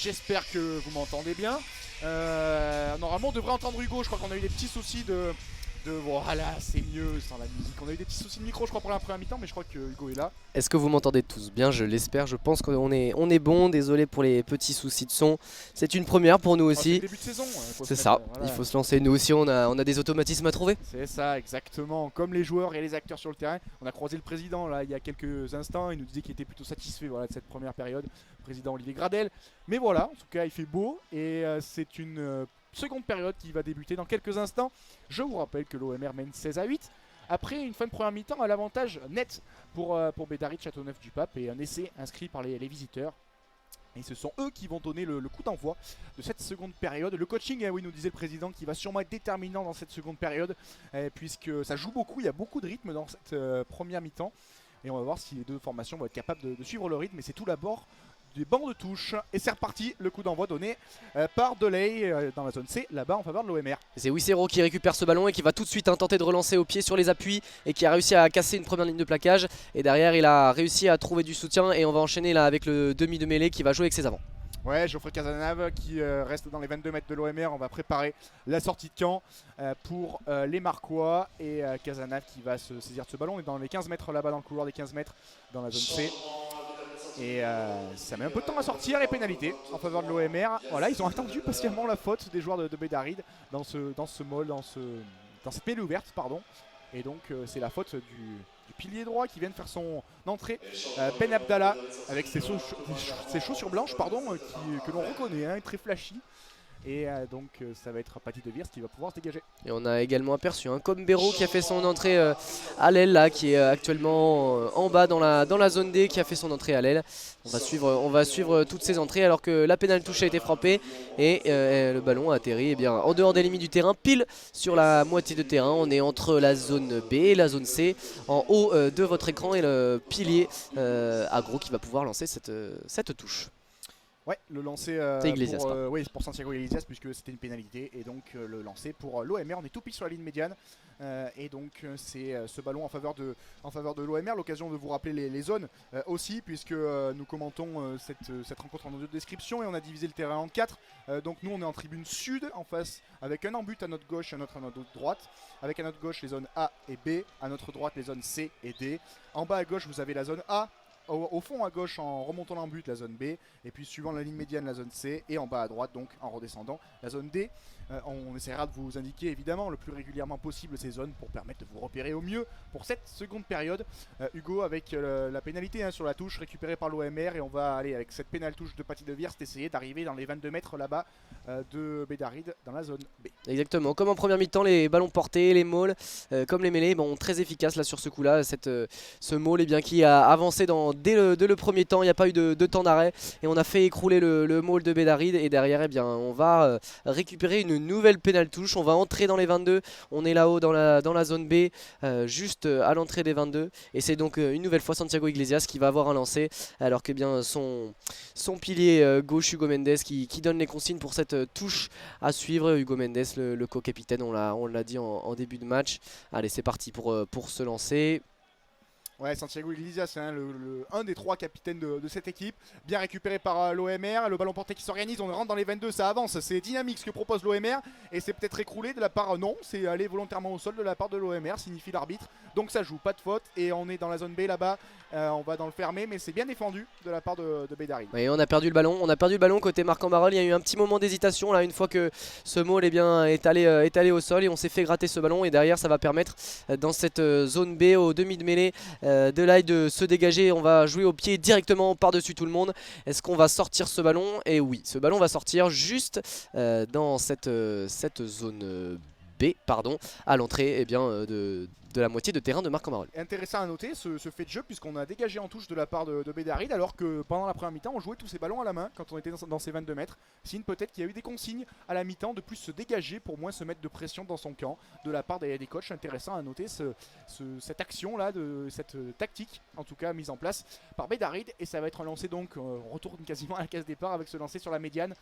J'espère que vous m'entendez bien. Normalement on devrait entendre Hugo, je crois qu'on a eu des petits soucis de voilà, c'est mieux sans la musique. On a eu des petits soucis de micro je crois pour la première mi-temps, mais je crois que Hugo est là. Est-ce que vous m'entendez tous bien? Je l'espère, je pense qu'on est bon. Désolé pour les petits soucis de son. C'est une première pour nous C'est le aussi. début de saison, C'est ça, voilà. il faut se lancer. Nous aussi, on a des automatismes à trouver. C'est ça, exactement. Comme les joueurs et les acteurs sur le terrain. On a croisé le président là il y a quelques instants. Il nous disait qu'il était plutôt satisfait voilà, de cette première période. Le président Olivier Gradel. Mais voilà, en tout cas, il fait beau. Et c'est une seconde période qui va débuter dans quelques instants. Je vous rappelle que l'OMR mène 16-8. Après une fin de première mi-temps à l'avantage net pour Bédary de Châteauneuf-du-Pape et un essai inscrit par les visiteurs. Et ce sont eux qui vont donner le coup d'envoi de cette seconde période. Le coaching, oui, nous disait le président, qui va sûrement être déterminant dans cette seconde période, puisque ça joue beaucoup, il y a beaucoup de rythme dans cette première mi-temps. Et on va voir si les deux formations vont être capables de suivre le rythme. Et c'est tout d'abord des bancs de touche. Et c'est reparti, le coup d'envoi donné par Delay dans la zone C, là-bas en faveur de l'OMR. C'est Wissero qui récupère ce ballon et qui va tout de suite tenter de relancer au pied sur les appuis et qui a réussi à casser une première ligne de plaquage. Et derrière, il a réussi à trouver du soutien et on va enchaîner là avec le demi de mêlée qui va jouer avec ses avants. Ouais, Geoffrey Cazenave qui reste dans les 22 mètres de l'OMR. On va préparer la sortie de camp pour les Marquois. Et Cazenave qui va se saisir de ce ballon. On est dans les 15 mètres là-bas, dans le couloir des 15 mètres, dans la zone C. Et ça met un peu de temps à sortir, et pénalité en faveur de l'OMR. Voilà, ils ont attendu patiemment la faute des joueurs de Bédary dans ce mall, dans cette mêlée ouverte, pardon. Et donc c'est la faute du pilier droit qui vient de faire son entrée, Ben Abdallah, avec ses chaussures blanches, pardon, que l'on reconnaît, hein, très flashy. Et donc ça va être Paty de Viers qui va pouvoir se dégager. Et on a également aperçu un Combero qui a fait son entrée à l'aile là, qui est actuellement en bas dans la zone D, qui a fait son entrée à l'aile. On va suivre toutes ces entrées alors que la pénale touche a été frappée et le ballon a atterri bien, en dehors des limites du terrain, pile sur la moitié de terrain. On est entre la zone B et la zone C, en haut de votre écran, et le pilier Agro qui va pouvoir lancer cette touche. Ouais, le lancer pour Santiago Iglesias, puisque c'était une pénalité, et donc le lancer pour l'OMR. On est tout pile sur la ligne médiane, et donc c'est ce ballon en faveur de l'OMR. L'occasion de vous rappeler les zones aussi, puisque nous commentons cette rencontre en audio description, et on a divisé le terrain en 4. Donc nous on est en tribune sud, en face, avec un en-but à notre gauche et un autre à notre droite, avec à notre gauche les zones A et B, à notre droite les zones C et D. En bas à gauche vous avez la zone A. Au fond à gauche en remontant l'embut la zone B, et puis suivant la ligne médiane la zone C, et en bas à droite donc en redescendant la zone D. On essaiera de vous indiquer évidemment le plus régulièrement possible ces zones pour permettre de vous repérer au mieux pour cette seconde période. Hugo avec la pénalité sur la touche récupérée par l'OMR, et on va aller avec cette pénale touche de Paty de Viers essayer d'arriver dans les 22 mètres là-bas de Bédary dans la zone B. Exactement, comme en première mi-temps, les ballons portés, les mauls, comme les mêlées, bon, très efficaces là sur ce coup-là. Ce maul qui a avancé dès le premier temps, il n'y a pas eu de temps d'arrêt, et on a fait écrouler le maul de Bédary, et derrière on va récupérer une nouvelle pénale touche. On va entrer dans les 22, on est là-haut dans la zone B, juste à l'entrée des 22, et c'est donc une nouvelle fois Santiago Iglesias qui va avoir un lancer, alors que bien son pilier gauche Hugo Mendes qui donne les consignes pour cette touche à suivre. Hugo Mendes, le co-capitaine, on l'a dit en début de match. Allez, c'est parti pour se lancer. Ouais, Santiago Iglesias, hein, un des 3 capitaines de cette équipe. Bien récupéré par l'OMR. Le ballon porté qui s'organise. On rentre dans les 22, ça avance. C'est dynamique ce que propose l'OMR. Et c'est peut-être écroulé de la part. Non, c'est allé volontairement au sol de la part de l'OMR, signifie l'arbitre. Donc ça joue, pas de faute. Et on est dans la zone B là-bas. On va dans le fermé, mais c'est bien défendu de la part de Bédary. Oui, on a perdu le ballon. Côté Marc-en-Barœul. Il y a eu un petit moment d'hésitation là, une fois que ce maul est allé au sol, et on s'est fait gratter ce ballon. Et derrière, ça va permettre dans cette zone B, au demi de mêlée, de l'ail de se dégager. On va jouer au pied directement par-dessus tout le monde. Est-ce qu'on va sortir ce ballon? Et oui, ce ballon va sortir juste dans cette zone B, pardon, à l'entrée de la moitié de terrain de Marc-en-Barœul. Intéressant à noter ce fait de jeu, puisqu'on a dégagé en touche de la part de Bédary, alors que pendant la première mi-temps on jouait tous ces ballons à la main quand on était dans ces 22 mètres. Signe peut-être qu'il y a eu des consignes à la mi-temps de plus se dégager pour moins se mettre de pression dans son camp de la part des coachs. Intéressant à noter cette action là, cette tactique en tout cas mise en place par Bédary, et ça va être un lancé donc, on retourne quasiment à la case départ avec ce lancer sur la médiane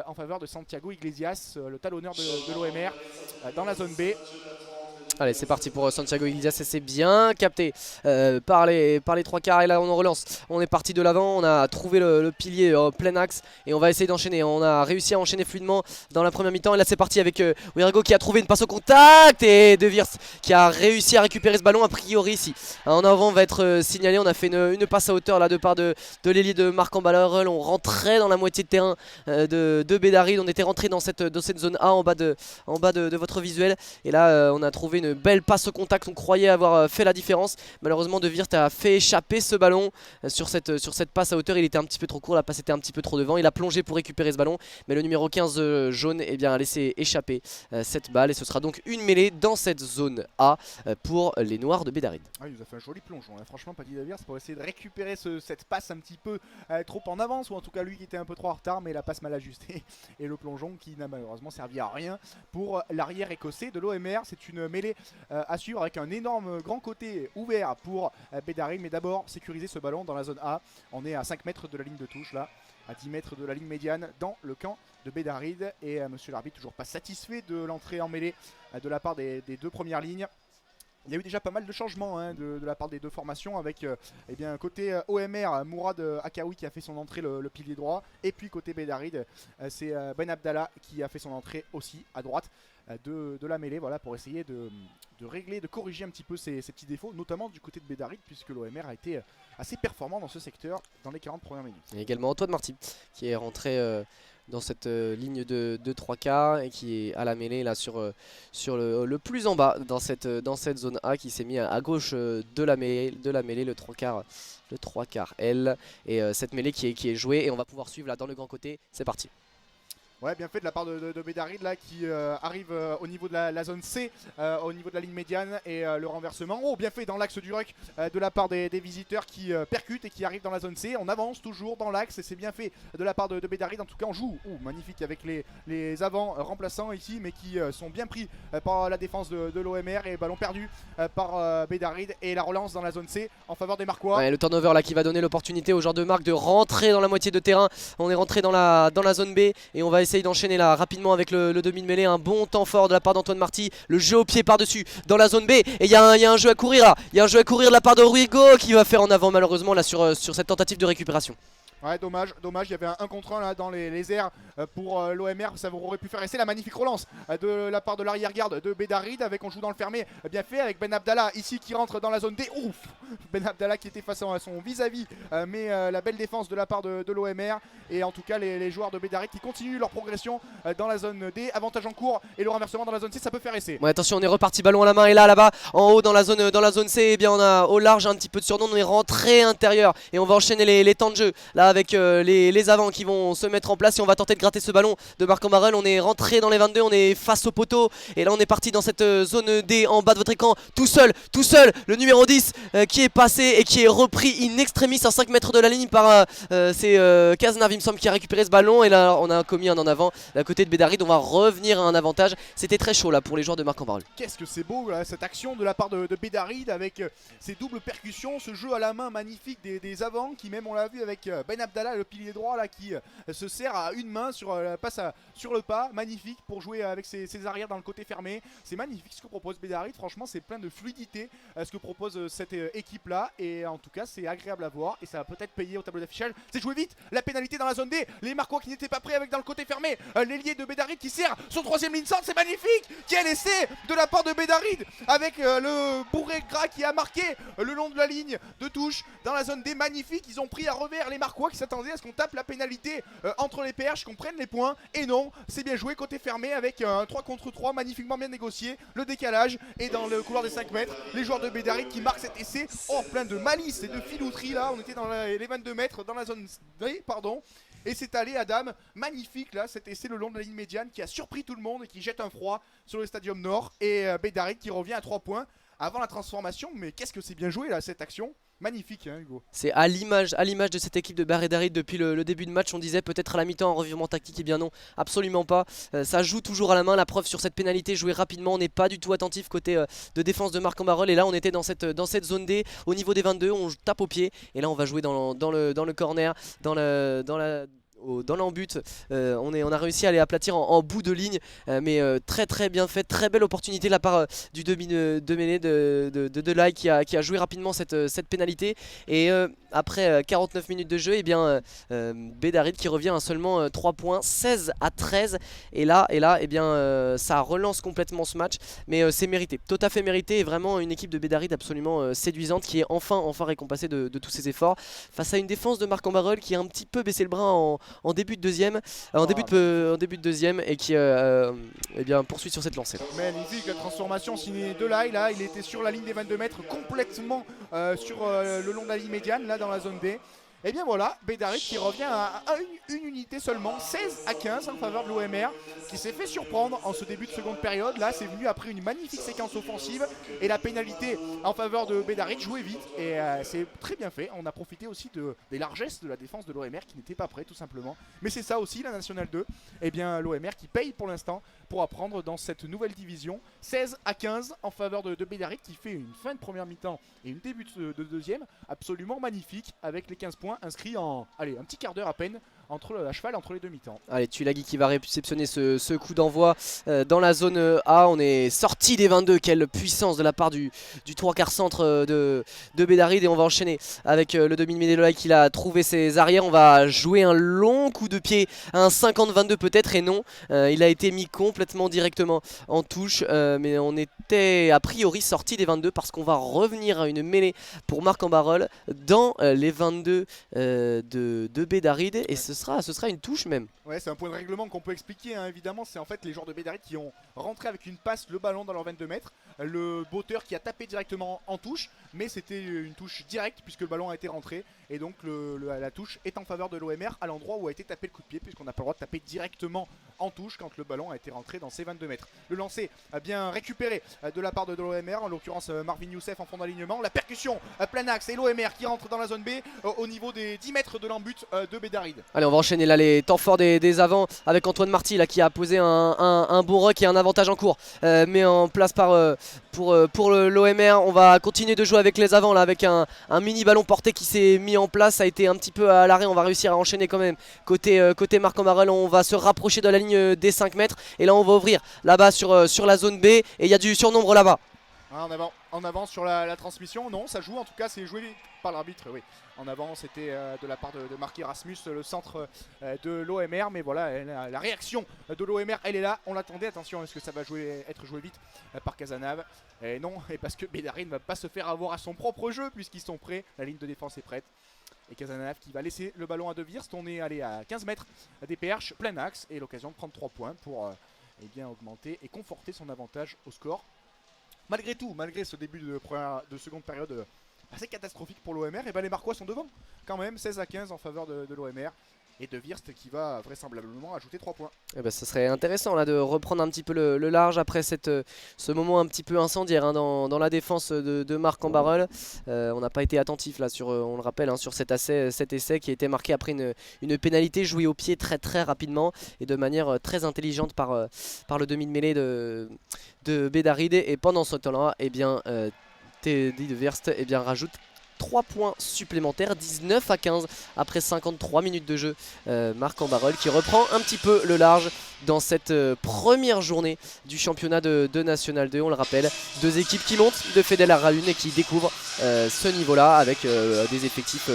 en faveur de Santiago Iglesias, le talonneur de l'OMR dans la zone B. Allez, c'est parti pour Santiago Iglesias et c'est bien capté par les 3/4 et là on en relance. On est parti de l'avant, on a trouvé le pilier plein axe et on va essayer d'enchaîner. On a réussi à enchaîner fluidement dans la première mi-temps et là c'est parti avec Wirgo qui a trouvé une passe au contact et De Wirs qui a réussi à récupérer ce ballon a priori ici. En avant va être signalé, on a fait une passe à hauteur là de part de l'ailier de Marc-en Ballerel. On rentrait dans la moitié de terrain de Bédaride, on était rentré dans cette zone A en bas de votre visuel et là on a trouvé une belle passe au contact, on croyait avoir fait la différence. Malheureusement De Wirt a fait échapper ce ballon sur cette passe à hauteur, il était un petit peu trop court, la passe était un petit peu trop devant, il a plongé pour récupérer ce ballon mais le numéro 15 jaune eh bien, a laissé échapper cette balle et ce sera donc une mêlée dans cette zone A pour les Noirs de Bédaride. Ah, il nous a fait un joli plongeon, hein. Franchement Paddy De Wirs pour essayer de récupérer cette passe un petit peu trop en avance ou en tout cas lui qui était un peu trop en retard mais la passe mal ajustée et le plongeon qui n'a malheureusement servi à rien pour l'arrière écossais de l'OMR. C'est une mêlée à suivre avec un énorme grand côté ouvert pour Bédaride, mais d'abord sécuriser ce ballon dans la zone A. On est à 5 mètres de la ligne de touche là, à 10 mètres de la ligne médiane dans le camp de Bédaride et monsieur l'arbitre toujours pas satisfait de l'entrée en mêlée de la part des deux premières lignes. Il y a eu déjà pas mal de changements hein, de la part des deux formations avec eh bien, côté OMR, Mourad Akaoui qui a fait son entrée le pilier droit et puis côté Bédaride c'est Ben Abdallah qui a fait son entrée aussi à droite de la mêlée, voilà, pour essayer de régler, de corriger un petit peu ces petits défauts, notamment du côté de Bédaride puisque l'OMR a été assez performant dans ce secteur dans les 40 premières minutes. Il y a également Antoine Marty qui est rentré dans cette ligne de 3/4 et qui est à la mêlée là sur le plus en bas dans cette zone A qui s'est mis à gauche de la mêlée, le 3/4 L et cette mêlée qui est jouée et on va pouvoir suivre là dans le grand côté, c'est parti. Ouais, bien fait de la part de Bédaride là qui arrive au niveau de la zone C, au niveau de la ligne médiane et le renversement. Oh, bien fait dans l'axe du ruck de la part des visiteurs qui percutent et qui arrivent dans la zone C. On avance toujours dans l'axe et c'est bien fait de la part de Bédaride. En tout cas, on joue magnifique avec les avants remplaçants ici, mais qui sont bien pris par la défense de l'OMR et ballon perdu par Bédaride et la relance dans la zone C en faveur des Marquois. Ouais, le turnover là qui va donner l'opportunité aux joueurs de Marc de rentrer dans la moitié de terrain. On est rentré dans la zone B et on va essayer d'enchaîner là rapidement avec le demi de mêlée. Un bon temps fort de la part d'Antoine Marty. Le jeu au pied par-dessus dans la zone B. Et il y a un jeu à courir là. Il y a un jeu à courir de la part de Ruigo qui va faire en avant malheureusement là sur cette tentative de récupération. Ouais, dommage, il y avait un 1 contre 1 là dans les airs pour l'OMR, ça aurait pu faire essayer la magnifique relance de la part de l'arrière-garde de Bédaride avec on joue dans le fermé, bien fait avec Ben Abdallah ici qui rentre dans la zone D. Ouf, Ben Abdallah qui était face à son vis-à-vis, mais la belle défense de la part de l'OMR et en tout cas les joueurs de Bédaride qui continuent leur progression dans la zone D, avantage en cours et le renversement dans la zone C, ça peut faire essai. Ouais, attention, on est reparti ballon à la main et là-bas en haut dans la zone C, eh bien on a au large un petit peu de surnom, on est rentré intérieur et on va enchaîner les temps de jeu là avec les avants qui vont se mettre en place et on va tenter de gratter ce ballon de Marc-en Ballerel. On est rentré dans les 22, on est face au poteau et là on est parti dans cette zone D en bas de votre écran tout seul, le numéro 10 qui est passé et qui est repris in extremis à 5 mètres de la ligne par c'est Kaznav il me semble qui a récupéré ce ballon et là on a commis un en avant à côté de Bédaride. On va revenir à un avantage, c'était très chaud là pour les joueurs de Marc-en Ballerel. Qu'est-ce que c'est beau là, cette action de la part de Bédaride avec ses doubles percussions, ce jeu à la main magnifique des avants qui même on l'a vu avec Ben Abdallah le pilier droit là qui se sert à une main sur la passe sur le pas, magnifique pour jouer avec ses arrières dans le côté fermé. C'est magnifique ce que propose Bédaride, franchement c'est plein de fluidité ce que propose cette équipe là et en tout cas c'est agréable à voir et ça va peut-être payer au tableau d'affichage. C'est joué vite, la pénalité dans la zone D, les Marquois qui n'étaient pas prêts avec dans le côté fermé, l'ailier de Bédaride qui sert son troisième ligne centre, c'est magnifique, quel essai de la part de Bédaride avec le bourré gras qui a marqué le long de la ligne de touche dans la zone D, magnifique. Ils ont pris à revers les Marquois qui s'attendaient à ce qu'on tape la pénalité entre les perches, qu'on prenne les points et non, c'est bien joué côté fermé avec un 3 contre 3 magnifiquement bien négocié, le décalage et dans le couloir des 5 mètres les joueurs de Bédaride qui marquent cet essai plein de malice et de filouterie là. On était dans les 22 mètres dans la zone D, pardon. Et c'est allé Adam, magnifique là cet essai le long de la ligne médiane qui a surpris tout le monde et qui jette un froid sur le stadium nord et Bédaride qui revient à 3 points avant la transformation. Mais qu'est-ce que c'est bien joué là cette action. Magnifique hein, Hugo. C'est à l'image de cette équipe de Bédaride depuis le début de match. On disait peut-être à la mi-temps un revirement tactique, et bien non, absolument pas. Ça joue toujours à la main, la preuve sur cette pénalité jouée rapidement. On n'est pas du tout attentif côté de défense de Marc-en Ballerel. Et là on était dans cette zone D au niveau des 22, on tape au pied. Et là on va jouer dans le corner, dans la dans l'embut. On a réussi à les aplatir en bout de ligne, mais très bien fait, très belle opportunité de la part du demi de mêlée de Delay qui a joué rapidement cette pénalité. Et après 49 minutes de jeu, et bien Bédarid qui revient à seulement 3 points, 16-13. Et là et bien, ça relance complètement ce match, mais c'est mérité, tout à fait mérité, et vraiment une équipe de Bédarid absolument séduisante qui est enfin récompensée de tous ses efforts face à une défense de Marc en Barœul qui a un petit peu baissé le bras en début de deuxième, en début de deuxième, et qui eh bien, poursuit sur cette lancée. Magnifique, la transformation signée Delay, là il était sur la ligne des 22 mètres, complètement sur le long de la ligne médiane, là dans la zone D. Et bien voilà, Bédarid qui revient à une unité seulement, 16-15 en faveur de l'OMR, qui s'est fait surprendre en ce début de seconde période. Là c'est venu après une magnifique séquence offensive et la pénalité en faveur de Bédarid jouait vite et c'est très bien fait. On a profité aussi des largesses de la défense de l'OMR qui n'était pas prêt tout simplement. Mais c'est ça aussi la Nationale 2, et bien l'OMR qui paye pour l'instant pour apprendre dans cette nouvelle division. 16-15 en faveur de Bédarid qui fait une fin de première mi-temps et une début de deuxième absolument magnifique avec les 15 points inscrits en un petit quart d'heure à peine à cheval entre les deux mi-temps. Allez, Tulagi qui va réceptionner ce coup d'envoi dans la zone A. On est sorti des 22, quelle puissance de la part du 3/4 centre de Bédarid, et on va enchaîner avec le demi-mêlée Delay qui a trouvé ses arrières. On va jouer un long coup de pied, un 50-22 peut-être, et non, il a été mis complètement directement en touche, mais on était a priori sorti des 22 parce qu'on va revenir à une mêlée pour Marc en Barœul dans les 22 de Bédarid, et ce sera une touche même. Ouais, c'est un point de règlement qu'on peut expliquer, hein, évidemment. C'est en fait les joueurs de Bédarid qui ont rentré avec une passe le ballon dans leurs 22 mètres. Le botteur qui a tapé directement en touche, mais c'était une touche directe puisque le ballon a été rentré. Et donc la touche est en faveur de l'OMR à l'endroit où a été tapé le coup de pied, puisqu'on n'a pas le droit de taper directement en touche quand le ballon a été rentré dans ses 22 mètres. Le lancer a bien récupéré de la part de l'OMR, en l'occurrence Marvin Youssef en fond d'alignement. La percussion plein axe et l'OMR qui rentre dans la zone B au niveau des 10 mètres de l'embut de Bédarid. Allez, on va enchaîner là les temps forts des avants avec Antoine Marty là, qui a posé un bon rock et un avantage en cours, mais en place pour l'OMR. On va continuer de jouer avec les avants là, avec un mini ballon porté qui s'est mis en place. Ça a été un petit peu à l'arrêt, on va réussir à enchaîner quand même côté Marc en Barœul. On va se rapprocher de la ligne des 5 mètres, et là on va ouvrir là-bas sur la zone B, et il y a du surnombre là-bas. En avant sur la transmission, non, ça joue, en tout cas c'est joué par l'arbitre, oui. En avant c'était de la part de Marc Erasmus, le centre de l'OMR, mais voilà, la réaction de l'OMR elle est là, on l'attendait. Attention, est-ce que ça va être joué vite par Cazenave? Et non, et parce que Bédarid ne va pas se faire avoir à son propre jeu puisqu'ils sont prêts, la ligne de défense est prête. Et Cazenave qui va laisser le ballon à De Virst. On est allé à 15 mètres des PH, plein axe, et l'occasion de prendre 3 points pour bien augmenter et conforter son avantage au score. Malgré tout, malgré ce début de seconde période assez catastrophique pour l'OMR, et ben les Marquois sont devant quand même, 16-15 en faveur de l'OMR. Et De Virst qui va vraisemblablement ajouter 3 points. Et ben, ça serait intéressant là, de reprendre un petit peu le large après ce moment un petit peu incendiaire, hein, dans la défense de Marc en Barœul. On n'a pas été attentif là on le rappelle, hein, sur cet essai qui a été marqué après une pénalité jouée au pied très rapidement et de manière très intelligente par le demi de mêlée de Bédarid. Et pendant ce temps-là, eh bien, Teddy De Virst rajoute 3 points supplémentaires, 19-15 après 53 minutes de jeu. Marc en Barœul qui reprend un petit peu le large dans cette première journée du championnat de National 2. On le rappelle, deux équipes qui montent de Fedel à Ra1 et qui découvrent ce niveau-là avec des effectifs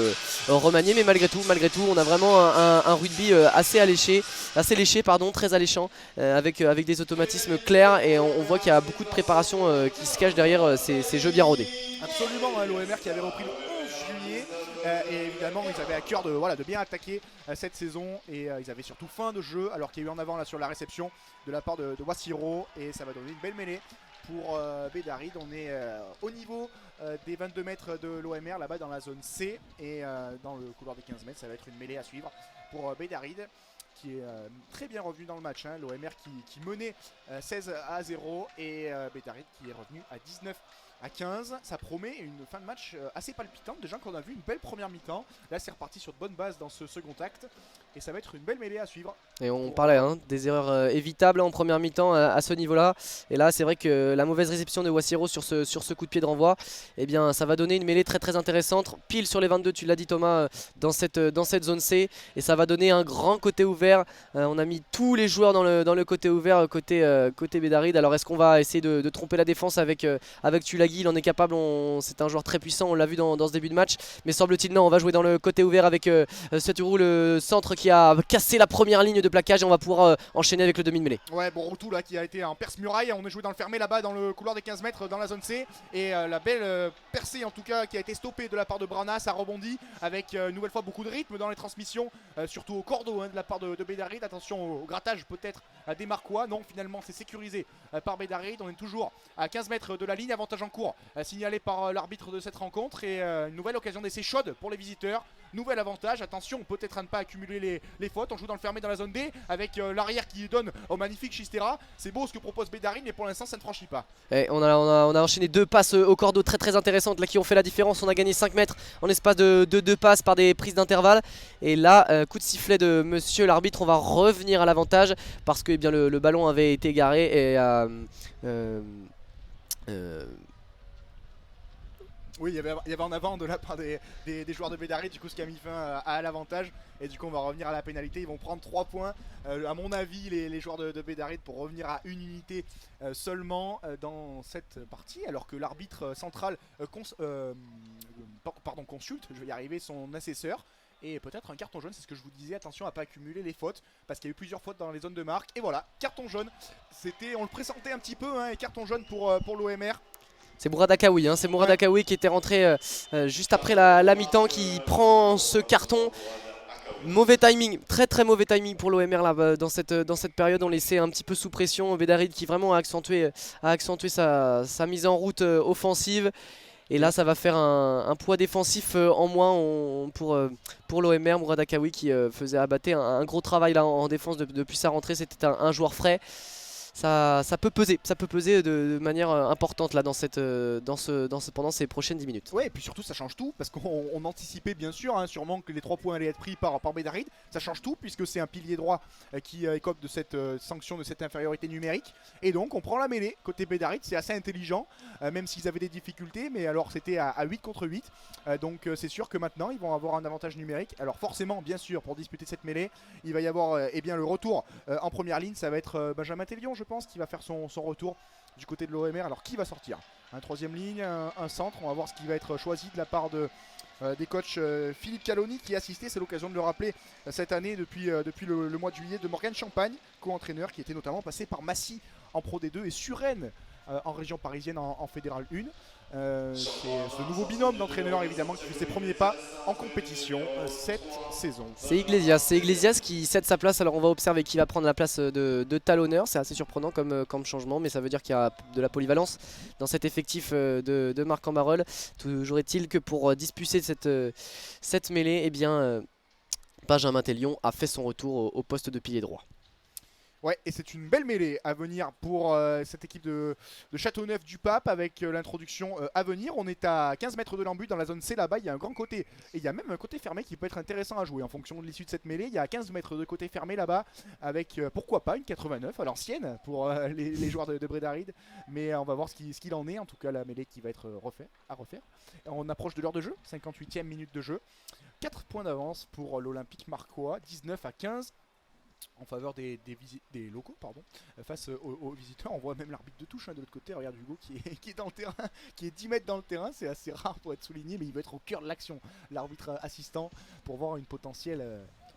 remaniés. Mais malgré tout, on a vraiment un rugby assez léché, très alléchant, avec des automatismes clairs, et on voit qu'il y a beaucoup de préparation qui se cache derrière ces jeux bien rodés. Absolument, hein, l'OMR qui avait repris le 11 juillet et évidemment ils avaient à cœur de bien attaquer cette saison, et ils avaient surtout faim de jeu, alors qu'il y a eu en avant là sur la réception de la part de Wassiro, et ça va donner une belle mêlée pour Bédarid. On est au niveau des 22 mètres de l'OMR là-bas dans la zone C, et dans le couloir des 15 mètres ça va être une mêlée à suivre pour Bédarid qui est très bien revenu dans le match, hein. L'OMR qui menait 16-0 et Bédarid qui est revenu à à 15, ça promet une fin de match assez palpitante. Déjà qu'on a vu une belle première mi-temps. Là c'est reparti sur de bonnes bases dans ce second acte. Et ça va être une belle mêlée à suivre. Et on parlait des erreurs évitables en première mi-temps à ce niveau-là. Et là c'est vrai que la mauvaise réception de Wasiro sur ce coup de pied de renvoi, eh bien, ça va donner une mêlée très très intéressante. Pile sur les 22, tu l'as dit Thomas, dans cette zone C. Et ça va donner un grand côté ouvert. On a mis tous les joueurs dans le côté ouvert, côté Bédaride. Alors est-ce qu'on va essayer de tromper la défense avec Tulagi? Il en est capable, c'est un joueur très puissant, on l'a vu dans ce début de match. Mais semble-t-il non, on va jouer dans le côté ouvert avec Seturu, le centre qui a cassé la première ligne de plaquage. Et on va pouvoir enchaîner avec le demi de mêlée. Ouais, bon, Routou là qui a été en perce-muraille. On est joué dans le fermé là-bas dans le couloir des 15 mètres dans la zone C. Et la belle percée en tout cas qui a été stoppée de la part de Brana. Ça rebondit avec une nouvelle fois beaucoup de rythme dans les transmissions. Surtout au cordeau de la part de Bédaride. Attention au grattage peut-être des Marquois. Non, finalement c'est sécurisé par Bédaride. On est toujours à 15 mètres de la ligne. Avantage en cours signalé par l'arbitre de cette rencontre. Et une nouvelle occasion d'essai chaude pour les visiteurs. Nouvel avantage. Attention peut-être à ne pas accumuler les fautes. On joue dans le fermé dans la zone D avec l'arrière qui donne au magnifique Chistera. C'est beau ce que propose Bédaride, mais pour l'instant ça ne franchit pas. Et on a enchaîné 2 passes au cordeau très très intéressantes là qui ont fait la différence. On a gagné 5 mètres en espace de 2 passes par des prises d'intervalle. Et là, coup de sifflet de monsieur l'arbitre, on va revenir à l'avantage parce que bien, le ballon avait été garé et oui, il y avait en avant de la part des joueurs de Bédaride, du coup ce qui a mis fin à l'avantage. Et du coup on va revenir à la pénalité, ils vont prendre 3 points. À mon avis les joueurs de Bédaride pour revenir à une unité seulement dans cette partie. Alors que l'arbitre central consulte, je vais y arriver, son assesseur. Et peut-être un carton jaune, c'est ce que je vous disais, attention à pas accumuler les fautes. Parce qu'il y a eu plusieurs fautes dans les zones de marque. Et voilà, carton jaune, on le pressentait un petit peu, et carton jaune pour l'OMR. C'est Mourad Akaoui, c'est Mourad Akaoui qui était rentré juste après la mi-temps, qui prend ce carton. Mauvais timing, très très mauvais timing pour l'OMR là dans cette période. On laissait un petit peu sous pression Bédaride qui vraiment a accentué sa mise en route offensive. Et là ça va faire un poids défensif en moins pour l'OMR. Mourad Akaoui qui faisait abattre un gros travail là en défense depuis sa rentrée. C'était un joueur frais. Ça peut peser de manière importante là pendant ces prochaines 10 minutes. Ouais, et puis surtout ça change tout parce qu'on anticipait bien sûr sûrement que les 3 points allaient être pris par Bédaride. Ça change tout puisque c'est un pilier droit qui écope de cette sanction, de cette infériorité numérique. Et donc on prend la mêlée côté Bédaride, c'est assez intelligent même s'ils avaient des difficultés, mais alors c'était à 8 contre 8. Donc c'est sûr que maintenant ils vont avoir un avantage numérique. Alors forcément bien sûr pour disputer cette mêlée il va y avoir le retour en première ligne. Ça va être Benjamin Tellion je pense qui va faire son retour du côté de l'OMR. Alors qui va sortir? Un troisième ligne, un centre. On va voir ce qui va être choisi de la part des coachs Philippe Caloni qui a assisté, c'est l'occasion de le rappeler, cette année depuis le mois de juillet, de Morgane Champagne, co-entraîneur qui était notamment passé par Massy en Pro D2 et Suresnes en région parisienne en Fédéral 1. C'est ce nouveau binôme d'entraîneurs évidemment qui fait ses premiers pas en compétition cette saison. C'est Iglesias qui cède sa place. Alors on va observer qui va prendre la place de talonneur. C'est assez surprenant comme changement, mais ça veut dire qu'il y a de la polyvalence dans cet effectif de Marc Ambarol. Toujours est-il que pour disputer cette mêlée, Benjamin Tellion a fait son retour au poste de pilier droit. Ouais, et c'est une belle mêlée à venir pour cette équipe de Châteauneuf-du-Pape avec l'introduction à venir. On est à 15 mètres de l'embut dans la zone C là-bas. Il y a un grand côté et il y a même un côté fermé qui peut être intéressant à jouer en fonction de l'issue de cette mêlée. Il y a 15 mètres de côté fermé là-bas avec pourquoi pas une 89 à l'ancienne pour les joueurs de Bédaride. Mais on va voir ce qu'il en est. En tout cas, la mêlée qui va être à refaire. On approche de l'heure de jeu, 58e minute de jeu. 4 points d'avance pour l'Olympique Marcois, 19 à 15. En faveur des locaux face aux visiteurs. On voit même l'arbitre de touche de l'autre côté. Regarde Hugo qui est dans le terrain, qui est 10 mètres dans le terrain. C'est assez rare pour être souligné, mais il va être au cœur de l'action, l'arbitre assistant, pour voir une potentielle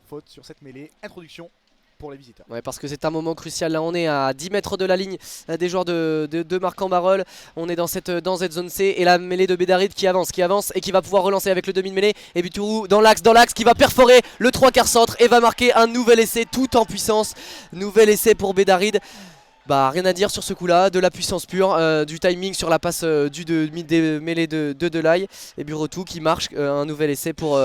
faute sur cette mêlée. Introduction pour les visiteurs. Ouais, parce que c'est un moment crucial. Là on est à 10 mètres de la ligne des joueurs de Marc Ambarol. On est dans cette zone C et la mêlée de Bédaride qui avance et qui va pouvoir relancer avec le demi de mêlée. Et Butourou dans l'axe qui va perforer le 3/4 centre et va marquer un nouvel essai tout en puissance. Nouvel essai pour Bédaride. Rien à dire sur ce coup là, de la puissance pure, du timing sur la passe mêlée de Delay et Burotou qui marche un nouvel essai pour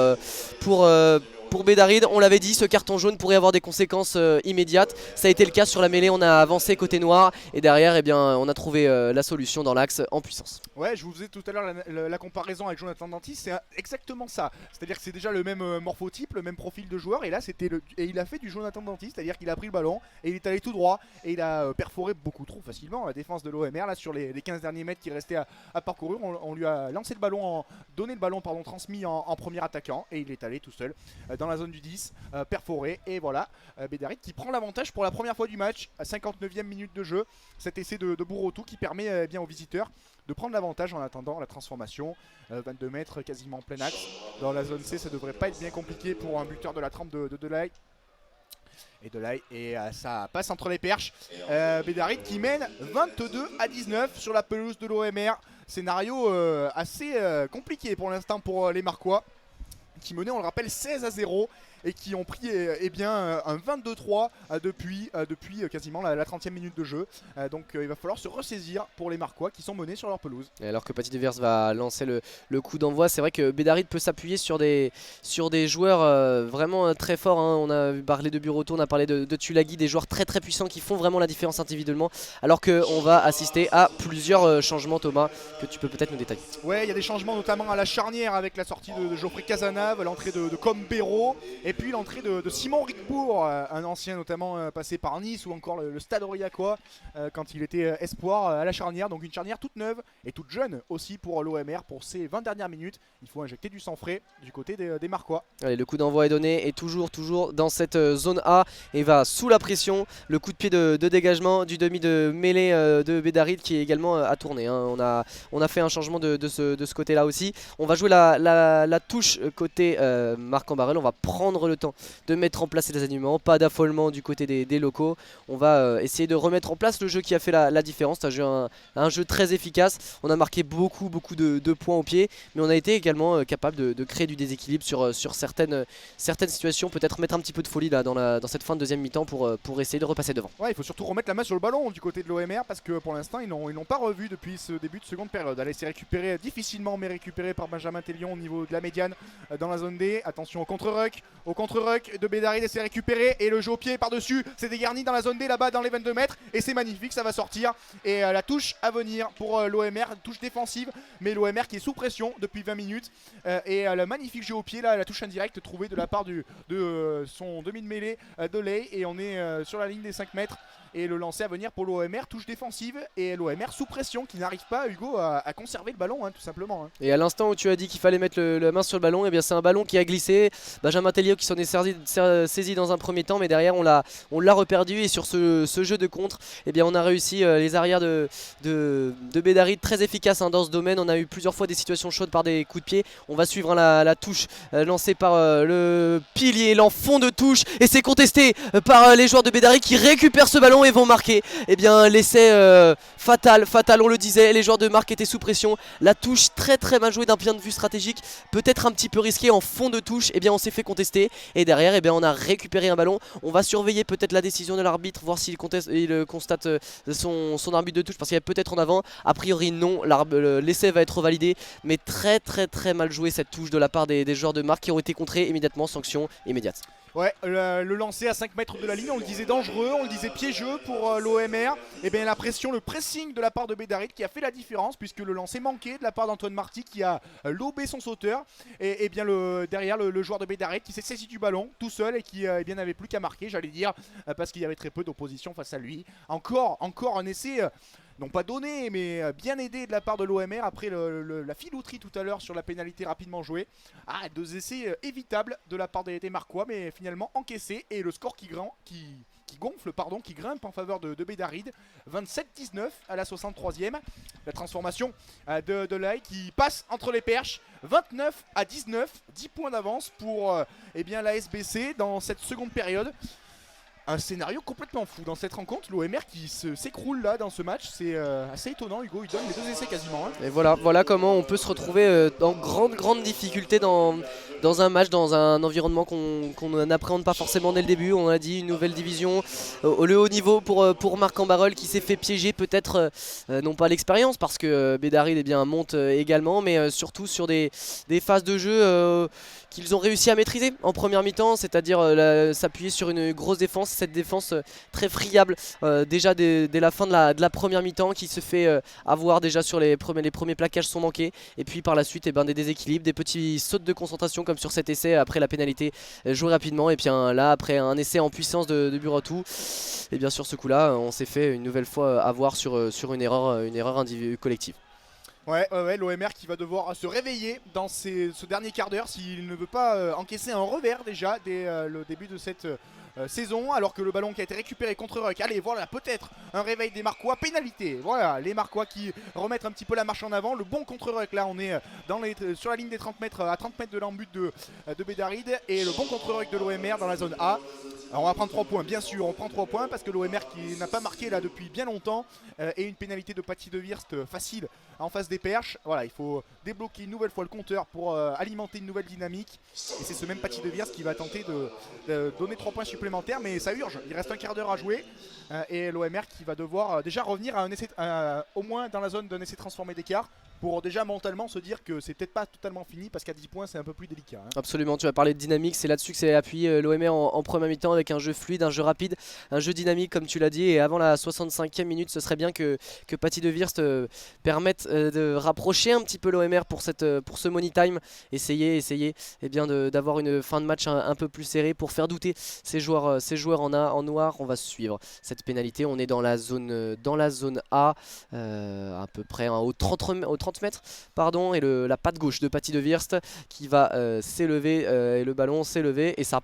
pour Bédaride. On l'avait dit, ce carton jaune pourrait avoir des conséquences immédiates. Ça a été le cas sur la mêlée, on a avancé côté noir et derrière eh bien, on a trouvé la solution dans l'axe en puissance. Ouais, je vous faisais tout à l'heure la comparaison avec Jonathan Danty, c'est exactement ça. C'est-à-dire que c'est déjà le même morphotype, le même profil de joueur et là il a fait du Jonathan Danty, c'est-à-dire qu'il a pris le ballon et il est allé tout droit et il a perforé beaucoup trop facilement la défense de l'OMR là sur les 15 derniers mètres qui restaient à parcourir. On lui a lancé le ballon, transmis en premier attaquant et il est allé tout seul dans la zone du 10, perforé et voilà, Bédaride qui prend l'avantage pour la première fois du match à 59e minute de jeu. Cet essai de Bourreautou qui permet bien aux visiteurs de prendre l'avantage en attendant la transformation. 22 mètres quasiment en plein axe. Dans la zone C, ça devrait pas être bien compliqué pour un buteur de la trempe de Delay. Et ça passe entre les perches. Bédaride qui mène 22-19 sur la pelouse de l'OMR. Scénario assez compliqué pour l'instant pour les Marquois qui menaient, on le rappelle, 16-0 et qui ont pris un 22-3 depuis quasiment la 30e minute de jeu. Donc il va falloir se ressaisir pour les Marquois qui sont menés sur leur pelouse. Et alors que Petit Devers va lancer le coup d'envoi, c'est vrai que Bédaride peut s'appuyer sur des joueurs vraiment très forts. Hein. On a parlé de Buroto, on a parlé de Tulagi, des joueurs très très puissants qui font vraiment la différence individuellement. Alors qu'on va assister à plusieurs changements, Thomas, que tu peux peut-être nous détailler. Ouais, il y a des changements notamment à la charnière avec la sortie de Geoffrey Casanave, l'entrée de Combero. Et puis l'entrée de Simon Rickbourg, un ancien notamment passé par Nice ou encore le Stade Aurillacois quand il était espoir à la charnière. Donc une charnière toute neuve et toute jeune aussi pour l'OMR pour ces 20 dernières minutes. Il faut injecter du sang frais du côté des Marquois. Allez, le coup d'envoi est donné et toujours dans cette zone A et va sous la pression. Le coup de pied de dégagement du demi de mêlée de Bédaride qui est également à tourner. Hein. On a fait un changement de ce côté-là aussi. On va jouer la touche côté Marc-en-Barœul. On va prendre le temps de mettre en place les alignements, pas d'affolement du côté des locaux. On va essayer de remettre en place le jeu qui a fait la différence. C'est un jeu très efficace. On a marqué beaucoup de points au pied, mais on a été également capable de créer du déséquilibre sur certaines situations. Peut-être mettre un petit peu de folie là dans cette fin de deuxième mi-temps pour essayer de repasser devant. Ouais, il faut surtout remettre la main sur le ballon du côté de l'OMR parce que pour l'instant ils n'ont pas revu depuis ce début de seconde période. Allez, c'est récupéré difficilement mais récupéré par Benjamin Tellion au niveau de la médiane dans la zone D. Attention au contre-ruck de Bédaride et c'est récupéré et le jeu au pied par-dessus, c'est dégarni dans la zone D là-bas dans les 22 mètres et c'est magnifique, ça va sortir et la touche à venir pour l'OMR, touche défensive mais l'OMR qui est sous pression depuis 20 minutes et le magnifique jeu au pied là, la touche indirecte trouvée de la part de son demi de mêlée de Lay et on est sur la ligne des 5 mètres et le lancer à venir pour l'OMR, touche défensive et l'OMR sous pression qui n'arrive pas Hugo à conserver le ballon tout simplement. Hein. Et à l'instant où tu as dit qu'il fallait mettre la main sur le ballon, et bien c'est un ballon qui a glissé. Benjamin Telliot qui s'en est saisi dans un premier temps mais derrière on l'a reperdu et sur ce jeu de contre et bien on a réussi les arrières de Bédaride très efficaces dans ce domaine. On a eu plusieurs fois des situations chaudes par des coups de pied. On va suivre la touche lancée par le pilier, l'enfant de touche et c'est contesté par les joueurs de Bédaride qui récupèrent ce ballon et vont marquer. Et bien l'essai fatal, on le disait, les joueurs de Marc étaient sous pression. La touche très mal jouée d'un point de vue stratégique, peut-être un petit peu risqué en fond de touche. Et bien on s'est fait contester et derrière et bien on a récupéré un ballon. On va surveiller peut-être la décision de l'arbitre, voir s'il constate son arbitre de touche parce qu'il y a peut-être en avant. A priori non, l'essai va être validé mais très mal joué cette touche de la part des joueurs de Marc qui ont été contrés immédiatement, sanction immédiate. Ouais, le lancer à 5 mètres de la ligne, on le disait dangereux, on le disait piégeux pour l'OMR. Et bien la pression, le pressing de la part de Bédaride qui a fait la différence puisque le lancer manquait de la part d'Antoine Marty qui a lobé son sauteur. Et bien derrière le joueur de Bédaride qui s'est saisi du ballon tout seul et qui bien n'avait plus qu'à marquer, j'allais dire, parce qu'il y avait très peu d'opposition face à lui. Encore un essai... non pas donné mais bien aidé de la part de l'OMR après la filouterie tout à l'heure sur la pénalité rapidement jouée. 2 essais évitables de la part des Marquois mais finalement encaissés et le score qui grimpe en faveur de Bédaride. 27-19 à la 63e. La transformation de Lay qui passe entre les perches. 29-19, 10 points d'avance pour la SBC dans cette seconde période. un scénario complètement fou dans cette rencontre. L'OMR qui s'écroule là dans ce match, c'est assez étonnant. Hugo, il donne les 2 essais quasiment. Hein. Et voilà comment on peut se retrouver en grande difficulté dans un match, dans un environnement qu'on n'appréhende pas forcément dès le début. On a dit une nouvelle division, le haut niveau pour Marc Ambarol qui s'est fait piéger peut-être, non pas l'expérience parce que Bédaride monte également, mais surtout sur des phases de jeu qu'ils ont réussi à maîtriser en première mi-temps, c'est-à-dire s'appuyer sur une grosse défense, cette défense très friable déjà dès la fin de la première mi-temps qui se fait avoir déjà sur les premiers plaquages sont manqués, et puis par la suite des déséquilibres, des petits sautes de concentration comme sur cet essai après la pénalité joué rapidement, et puis là après un essai en puissance de Buratou, et bien sur ce coup là on s'est fait une nouvelle fois avoir sur une erreur collective. Ouais, l'OMR qui va devoir se réveiller dans ce dernier quart d'heure s'il ne veut pas encaisser un revers déjà dès le début de cette saison, alors que le ballon qui a été récupéré contre Ruck. Allez, voilà, peut-être un réveil des Marquois, pénalité. Voilà, les Marquois qui remettent un petit peu la marche en avant. Le bon contre Ruck, là on est sur la ligne des 30 mètres, à 30 mètres de l'embut de Bédaride, et le bon contre Ruck de l'OMR dans la zone A. Alors on va prendre 3 points, bien sûr, on prend 3 points parce que l'OMR qui n'a pas marqué là depuis bien longtemps, et une pénalité de Paty de Wirst facile en face des perches. Voilà, il faut débloquer une nouvelle fois le compteur pour alimenter une nouvelle dynamique, et c'est ce même Paty de Wirst qui va tenter de donner 3 points supplémentaires, mais ça urge, il reste un quart d'heure à jouer, et l'OMR qui va devoir déjà revenir à un essai, au moins dans la zone d'un essai transformé d'écart, pour déjà mentalement se dire que c'est peut-être pas totalement fini, parce qu'à 10 points c'est un peu plus délicat. Hein. Absolument, tu vas parler de dynamique, c'est là-dessus que s'est appuyé l'OMR en première mi-temps, avec un jeu fluide, un jeu rapide, un jeu dynamique comme tu l'as dit, et avant la 65e minute ce serait bien que Paty de Wirst permette de rapprocher un petit peu l'OMR pour ce money time, essayer d'avoir une fin de match un peu plus serrée pour faire douter ces joueurs en noir. On va suivre cette pénalité, on est dans la zone A, à peu près au 30 mètres, pardon, et la patte gauche de Paty de Wirst qui va s'élever, et le ballon s'est levé et ça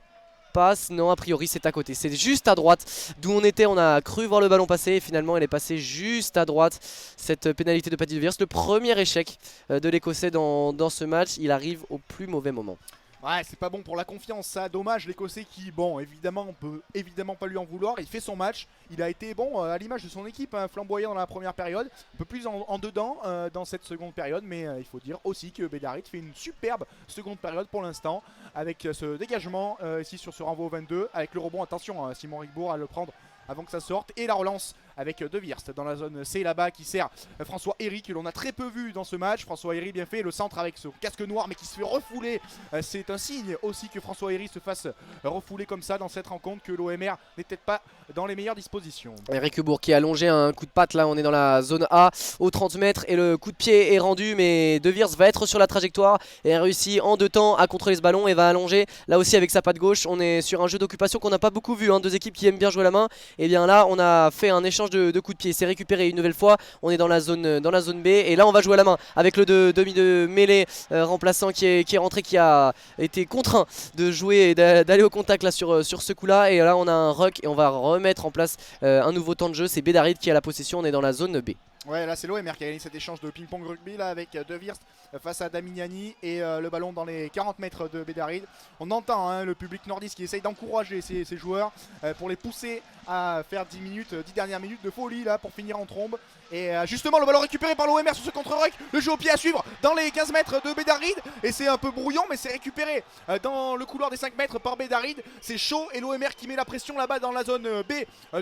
passe. Non, a priori c'est à côté, c'est juste à droite d'où on était. On a cru voir le ballon passer et finalement elle est passée juste à droite, cette pénalité de Paty de Wirst. Le premier échec de l'Écossais dans ce match, il arrive au plus mauvais moment. Ouais, c'est pas bon pour la confiance, ça. Dommage, l'Écossais qui, bon, évidemment, on peut évidemment pas lui en vouloir. Il fait son match. Il a été, bon, à l'image de son équipe, hein, flamboyant dans la première période. Un peu plus en dedans dans cette seconde période. Mais il faut dire aussi que Bédaride fait une superbe seconde période pour l'instant. Avec ce dégagement ici sur ce renvoi au 22. Avec le rebond, attention, Simon Rigbourg à le prendre avant que ça sorte. Et la relance avec De Wirst dans la zone C là-bas qui sert François Herry, que l'on a très peu vu dans ce match. François Herry bien fait, le centre avec ce casque noir mais qui se fait refouler. C'est un signe aussi que François Herry se fasse refouler comme ça dans cette rencontre, que l'OMR n'est peut-être pas dans les meilleures dispositions. Eric Bourg qui a allongé un coup de patte, là on est dans la zone A aux 30 mètres et le coup de pied est rendu, mais De Wirst va être sur la trajectoire et a réussi en 2 temps à contrôler ce ballon et va allonger là aussi avec sa patte gauche. On est sur un jeu d'occupation qu'on n'a pas beaucoup vu, hein, deux équipes qui aiment bien jouer la main. Et bien là on a fait un échange de coups de pied, c'est récupéré une nouvelle fois, on est dans la zone B et là on va jouer à la main avec le demi de mêlée remplaçant qui est rentré, qui a été contraint de jouer et d'aller au contact là sur ce coup là, et là on a un ruck et on va remettre en place un nouveau temps de jeu. C'est Bédaride qui a la possession, on est dans la zone B. Ouais, là c'est l'OMR qui a gagné cet échange de ping-pong rugby là avec De Wirst face à Damignani et le ballon dans les 40 mètres de Bédaride. On entend hein, le public nordiste qui essaye d'encourager ces joueurs pour les pousser à faire 10 dernières minutes de folie là pour finir en trombe. Et justement le ballon récupéré par l'OMR sur ce contre-ruck, le jeu au pied à suivre dans les 15 mètres de Bédaride, et c'est un peu brouillon mais c'est récupéré dans le couloir des 5 mètres par Bédaride. C'est chaud et l'OMR qui met la pression là-bas dans la zone B,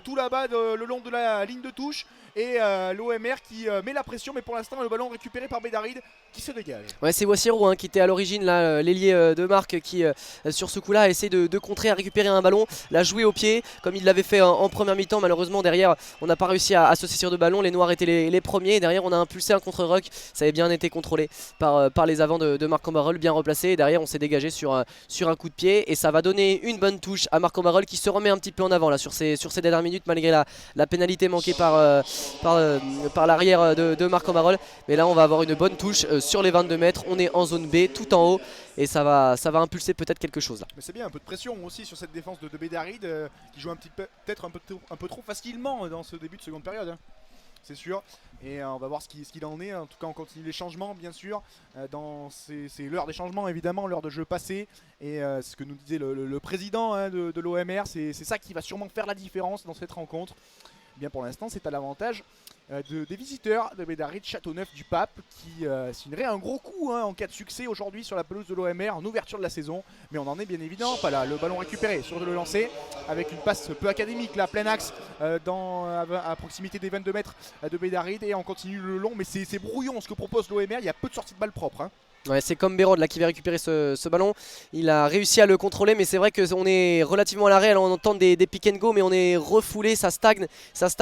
tout là-bas le long de la ligne de touche, et l'OMR qui met la pression, mais pour l'instant le ballon récupéré par Bédaride qui se dégage. Ouais, c'est Wassirou hein, qui était à l'origine là, l'ailier de Marc qui sur ce coup là a essayé de contrer, à récupérer un ballon, l'a joué au pied comme il l'avait fait en première mi-temps. Malheureusement derrière on n'a pas réussi à se saisir de ballon, les noirs étaient les premiers, et derrière on a impulsé un contre-ruck, ça avait bien été contrôlé par les avants de Marc Ambarol, bien replacé, et derrière on s'est dégagé sur un coup de pied, et ça va donner une bonne touche à Marc Ambarol qui se remet un petit peu en avant là sur ces dernières minutes malgré la pénalité manquée par l'arrière de Marc Ambarol. Mais là on va avoir une bonne touche sur les 22 mètres, on est en zone B tout en haut, et ça va impulser peut-être quelque chose là. Mais c'est bien, un peu de pression aussi sur cette défense de Bédaride qui joue peut-être un peu trop facilement dans ce début de seconde période. Hein. c'est sûr. Et on va voir ce qu'il en est. En tout cas, on continue les changements, bien sûr. C'est l'heure des changements, évidemment, l'heure de jeu passée. Et ce que nous disait le président de l'OMR, c'est ça qui va sûrement faire la différence dans cette rencontre. Bien, pour l'instant, c'est à l'avantage des visiteurs de Bédaride, Châteauneuf du Pape, qui signerait un gros coup en cas de succès aujourd'hui sur la pelouse de l'OMR en ouverture de la saison. Mais on en est bien évidemment pas là. Le ballon récupéré sur le lancer avec une passe peu académique, là, plein axe à proximité des 22 mètres de Bédaride. Et on continue le long, mais c'est brouillon ce que propose l'OMR. Il y a peu de sorties de balles propres. Ouais, c'est Combero là qui va récupérer ce ballon. Il a réussi à le contrôler, mais c'est vrai qu'on est relativement à l'arrêt. Alors on entend des pick and go, mais on est refoulé, ça stagne.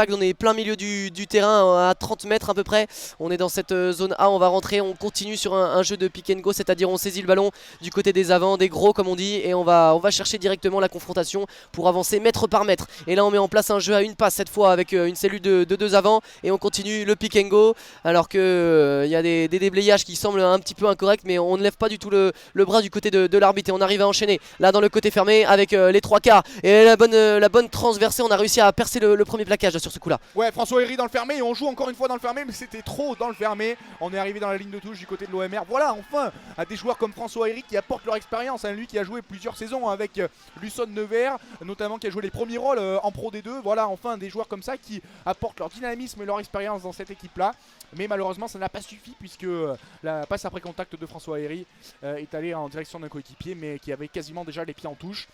On est plein milieu du terrain à 30 mètres à peu près. On est dans cette zone A, on va rentrer, on continue sur un jeu de pick and go, c'est-à-dire on saisit le ballon du côté des avants, des gros comme on dit, et on va chercher directement la confrontation pour avancer mètre par mètre. Et là on met en place un jeu à une passe cette fois avec une cellule de deux avants, et on continue le pick and go, alors que y a des déblayages qui semblent un petit peu incorrects, mais on ne lève pas du tout le bras du côté de l'arbitre et on arrive à enchaîner là dans le côté fermé avec les trois quarts et la bonne transversée. On a réussi à percer le premier plaquage là, sur ce coup là. Ouais, François Héry dans le fermé et on joue encore une fois dans le fermé, mais c'était trop dans le fermé. On est arrivé dans la ligne de touche du côté de l'OMR. Voilà, enfin, à des joueurs comme François Héry qui apportent leur expérience, lui qui a joué plusieurs saisons avec Luçon Nevers, notamment qui a joué les premiers rôles en Pro D2. Voilà, enfin des joueurs comme ça qui apportent leur dynamisme et leur expérience dans cette équipe là. Mais malheureusement ça n'a pas suffi puisque la passe après contact de François Héry est allée en direction d'un coéquipier mais qui avait quasiment déjà les pieds en touche.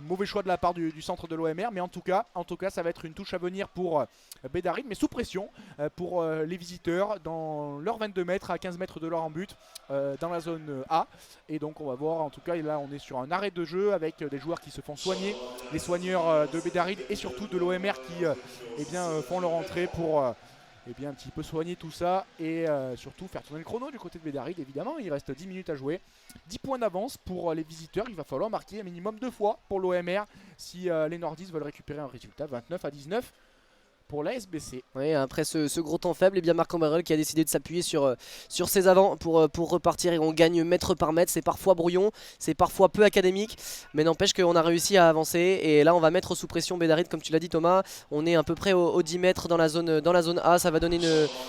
Mauvais choix de la part du centre de l'OMR, mais en tout cas ça va être une touche à venir pour Bédaride, mais sous pression pour les visiteurs dans leurs 22 mètres à 15 mètres de leur en but dans la zone A. Et donc on va voir, en tout cas là on est sur un arrêt de jeu avec des joueurs qui se font soigner, les soigneurs de Bédaride et surtout de l'OMR qui font leur entrée pour un petit peu soigner tout ça et surtout faire tourner le chrono du côté de Bédaride. Évidemment, il reste 10 minutes à jouer, 10 points d'avance pour les visiteurs. Il va falloir marquer un minimum 2 fois pour l'OMR si les nordistes veulent récupérer un résultat. 29-19 pour la SBC. Oui, après ce gros temps faible, et bien Marc Comberel qui a décidé de s'appuyer sur ses avants pour repartir, et on gagne mètre par mètre. C'est parfois brouillon, c'est parfois peu académique, mais n'empêche qu'on a réussi à avancer. Et là on va mettre sous pression Bédaride, comme tu l'as dit Thomas. On est à peu près aux 10 mètres dans la zone A. Ça va donner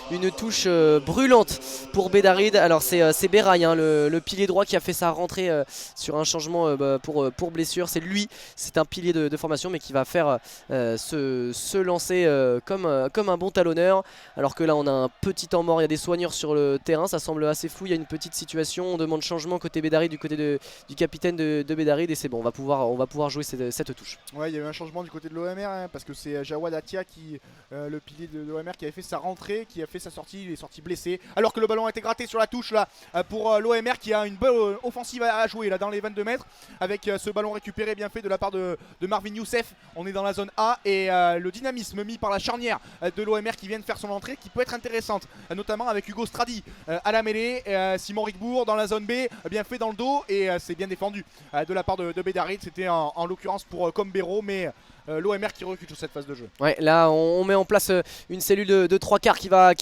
une touche brûlante pour Bédaride. Alors c'est Beraï, le pilier droit, qui a fait sa rentrée sur un changement pour blessure. C'est lui, c'est un pilier de formation, mais qui va faire se lancer comme un bon talonneur. Alors que là on a un petit temps mort, il y a des soigneurs sur le terrain, ça semble assez flou, il y a une petite situation, on demande changement côté Bédaride, du côté du capitaine de Bédaride, et c'est bon, on va pouvoir jouer cette touche. Ouais, il y a eu un changement du côté de l'OMR parce que c'est Jawad Atia le pilier de l'OMR, qui avait fait sa rentrée, qui a fait sa sortie. Il est sorti blessé alors que le ballon a été gratté sur la touche là pour l'OMR, qui a une bonne offensive à jouer là dans les 22 mètres avec ce ballon récupéré bien fait de la part de Marvin Youssef. On est dans la zone A et le dynamisme mis par la charnière de l'OMR qui vient de faire son entrée, qui peut être intéressante, notamment avec Hugo Stradi à la mêlée, Simon Rigbourg dans la zone B, bien fait dans le dos, et c'est bien défendu de la part de Bédaride. C'était en l'occurrence pour Combero, mais l'OMR qui recule sur cette phase de jeu. Ouais, là on met en place une cellule de 3 quarts qui va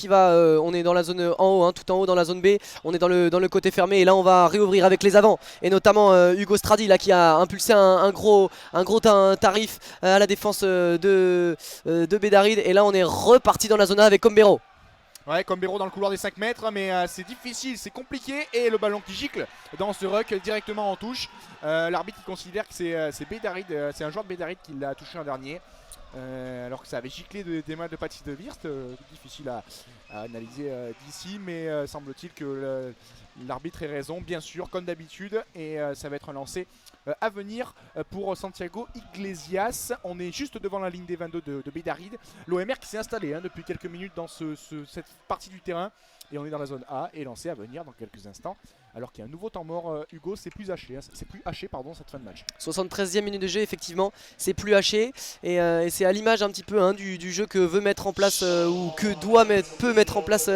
on est dans la zone en haut, tout en haut dans la zone B. On est dans le côté fermé, et là on va réouvrir avec les avants, et notamment Hugo Stradi là, qui a impulsé un gros tarif à la défense de Bédaride. Et là on est reparti dans la zone A avec Combero. Ouais, Combero dans le couloir des 5 mètres, mais c'est difficile, c'est compliqué, et le ballon qui gicle dans ce ruck directement en touche. L'arbitre considère que c'est Bédaride, c'est un joueur de Bédaride qui l'a touché en dernier. Alors que ça avait giclé des mains de Patrice de Wirst, difficile à analyser d'ici, mais semble-t-il que l'arbitre ait raison, bien sûr, comme d'habitude, et ça va être un lancer à venir pour Santiago Iglesias. On est juste devant la ligne des 22 de Bédaride. L'OMR qui s'est installé depuis quelques minutes dans cette partie du terrain, et on est dans la zone A, et lancé à venir dans quelques instants. Alors qu'il y a un nouveau temps mort, Hugo, c'est plus haché, cette fin de match. 73e minute de jeu, effectivement, c'est plus haché, et c'est à l'image un petit peu du jeu que veut mettre en place ou que peut mettre en place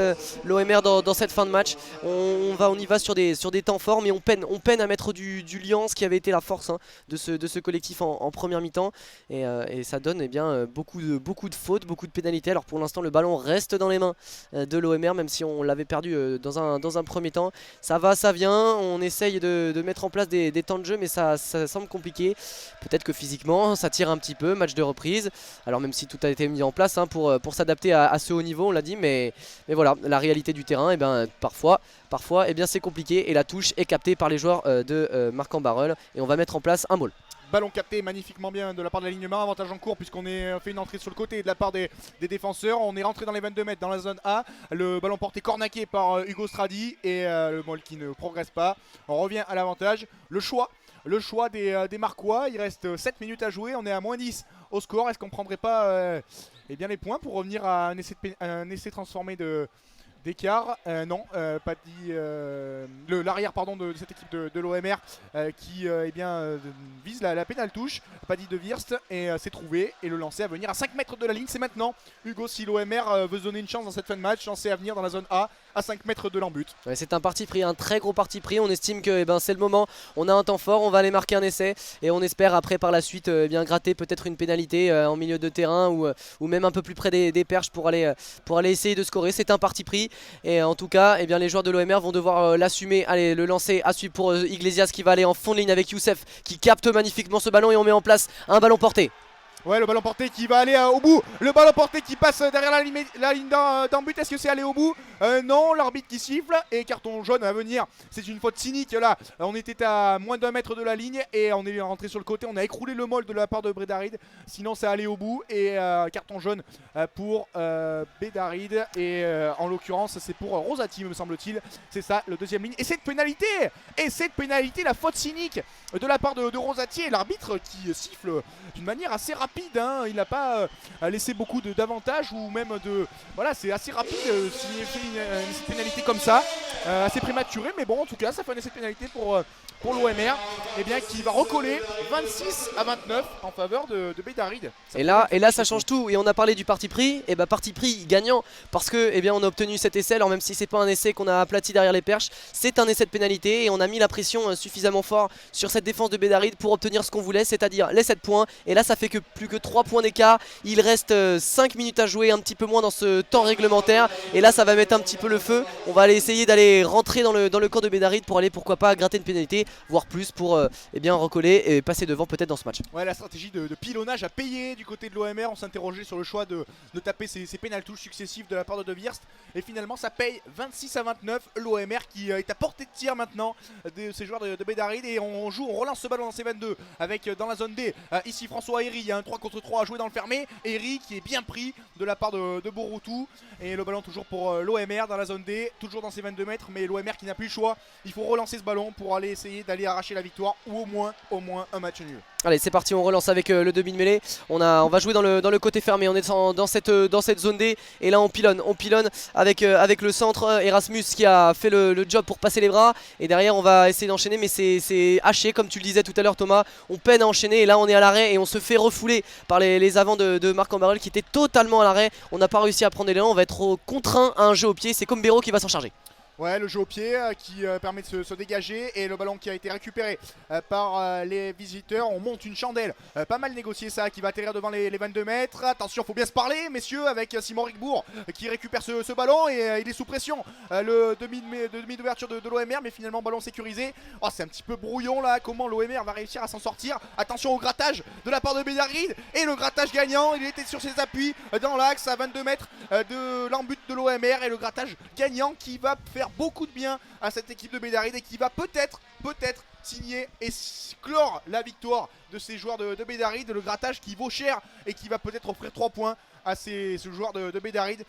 l'OMR dans cette fin de match. On y va sur des temps forts, mais on peine à mettre du lien, ce qui avait été la force de ce collectif en première mi-temps, et ça donne beaucoup de fautes, beaucoup de pénalités. Alors pour l'instant le ballon reste dans les mains de l'OMR, même si on l'avait perdu dans un premier temps. Ça va ça vient, on essaye de mettre en place des temps de jeu, mais ça semble compliqué. Peut-être que physiquement ça tire un petit peu, match de reprise. Alors même si tout a été mis en place hein, pour s'adapter à ce haut niveau, on l'a dit, mais voilà, la réalité du terrain, et ben, parfois eh bien, c'est compliqué et la touche est captée par les joueurs de Marc-en-Barœul et on va mettre en place un ball. Ballon capté magnifiquement bien de la part de l'alignement, avantage en cours puisqu'on a fait une entrée sur le côté de la part des défenseurs. On est rentré dans les 22 mètres dans la zone A, le ballon porté cornaqué par Hugo Stradi et le Mol qui ne progresse pas. On revient à l'avantage, le choix des Marquois, il reste 7 minutes à jouer, on est à moins 10 au score. Est-ce qu'on prendrait pas eh bien les points pour revenir à un essai transformé d'écart? Non, pas dit l'arrière pardon de cette équipe de l'OMR qui eh bien, vise la pénale touche. Pas dit de Wirst et c'est trouvé et le lancer à venir à 5 mètres de la ligne, c'est maintenant. Hugo, si l'OMR veut se donner une chance dans cette fin de match, lancer à venir dans la zone A à 5 mètres de l'embut. Ouais, c'est un parti pris, un très gros parti pris. On estime que eh ben, c'est le moment, on a un temps fort, on va aller marquer un essai et on espère après par la suite eh bien, gratter peut-être une pénalité en milieu de terrain ou même un peu plus près des perches pour aller essayer de scorer. C'est un parti pris et en tout cas eh bien, les joueurs de l'OMR vont devoir l'assumer. Allez, le lancer à suivre pour Iglesias qui va aller en fond de ligne avec Youssef qui capte magnifiquement ce ballon et on met en place un ballon porté. Ouais, le ballon porté qui va aller au bout. Le ballon porté qui passe derrière la ligne d'un but. Est-ce que c'est aller au bout? Non, l'arbitre qui siffle et carton jaune à venir. C'est une faute cynique là. On était à moins d'1 mètre de la ligne et on est rentré sur le côté. On a écroulé le mol de la part de Bédaride. Sinon, c'est allé au bout et carton jaune pour Bédaride. Et en l'occurrence, c'est pour Rosati, me semble-t-il. C'est ça, le deuxième ligne. Et cette pénalité, la faute cynique de la part de Rosati et l'arbitre qui siffle d'une manière assez rapide. Hein. Il n'a pas laissé beaucoup d'avantages ou même de... Voilà, c'est assez rapide s'il fait une pénalité comme ça, assez prématuré, mais bon, en tout cas, ça fait un essai de pénalité pour l'OMR, eh bien, qui va recoller 26-29 en faveur de Bédaride. Et là, ça change tout. Et on a parlé du parti pris, et bah parti pris gagnant parce que eh bien, on a obtenu cet essai. Alors même si c'est pas un essai qu'on a aplati derrière les perches, c'est un essai de pénalité et on a mis la pression suffisamment fort sur cette défense de Bédaride pour obtenir ce qu'on voulait, c'est-à-dire les 7 points. Et là, ça fait que plus que 3 points d'écart. Il reste 5 minutes à jouer, un petit peu moins dans ce temps réglementaire. Et là, ça va mettre un petit peu le feu. On va aller essayer d'aller rentrer dans le camp de Bédaride pour aller pourquoi pas gratter une pénalité, voire plus pour eh bien, recoller et passer devant peut-être dans ce match. Ouais, la stratégie de pilonnage a payé du côté de l'OMR. On s'interrogeait sur le choix de taper ces pénales touches successives de la part de Wirst. Et finalement, ça paye 26-29. L'OMR qui est à portée de tir maintenant de ces joueurs de Bédaride. Et on relance ce ballon dans ces 22 avec dans la zone D. Ici, François Herry. Il y a un 3 contre 3 à jouer dans le fermé. Herry qui est bien pris de la part de Boroutou. Et le ballon toujours pour l'OMR dans la zone D. Toujours dans ces 22 mètres. Mais l'OMR qui n'a plus le choix. Il faut relancer ce ballon pour aller essayer d'aller arracher la victoire ou au moins un match nul. Allez, c'est parti, on relance avec le demi de mêlée. On va jouer dans le côté fermé. On est dans cette zone D et là on pilonne avec le centre. Erasmus qui a fait le job pour passer les bras et derrière on va essayer d'enchaîner, mais c'est haché comme tu le disais tout à l'heure Thomas. On peine à enchaîner et là on est à l'arrêt et on se fait refouler par les avants de Marc-en-Barœul qui étaient totalement à l'arrêt. On n'a pas réussi à prendre l'élan, on va être contraint à un jeu au pied. C'est comme Béraud qui va s'en charger. Ouais, le jeu au pied qui permet de se dégager et le ballon qui a été récupéré par les visiteurs. On monte une chandelle, pas mal négocié ça, qui va atterrir devant les 22 mètres. Attention, faut bien se parler messieurs, avec Simon Rigbourg qui récupère ce ballon et il est sous pression. Le demi d'ouverture de l'OMR, mais finalement ballon sécurisé. Oh, c'est un petit peu brouillon là, comment l'OMR va réussir à s'en sortir. Attention au grattage de la part de Bédaride et le grattage gagnant. Il était sur ses appuis dans l'axe à 22 mètres de l'embut de l'OMR et le grattage gagnant qui va faire beaucoup de bien à cette équipe de Bédaride et qui va peut-être signer et clore la victoire de ces joueurs de Bédaride. Le grattage qui vaut cher et qui va peut-être offrir 3 points à ce joueur de Bédaride.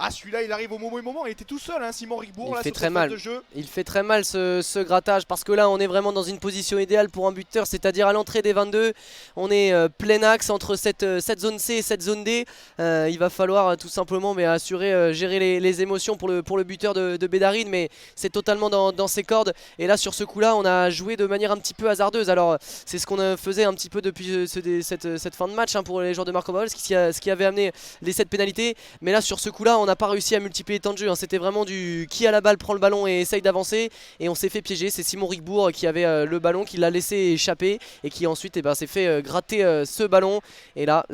Ah, celui-là il arrive au moment, il était tout seul hein, Simon Rigbourg. Il fait très mal. Il fait très mal ce grattage parce que là on est vraiment dans une position idéale pour un buteur, c'est-à-dire à l'entrée des 22. On est plein axe entre cette zone C et cette zone D. Il va falloir tout simplement assurer, gérer les émotions pour le buteur de Bédaride, mais c'est totalement dans ses cordes. Et là sur ce coup-là on a joué de manière un petit peu hasardeuse. Alors c'est ce qu'on faisait un petit peu depuis cette fin de match hein, pour les joueurs de Marc-en-Barœul, ce qui avait amené les 7 pénalités. Mais là sur ce coup-là on n'a pas réussi à multiplier les temps de jeu, hein. C'était vraiment du qui a la balle prend le ballon et essaye d'avancer, et on s'est fait piéger. C'est Simon Rigbourg qui avait le ballon, qui l'a laissé échapper et qui ensuite s'est fait gratter ce ballon. Et là,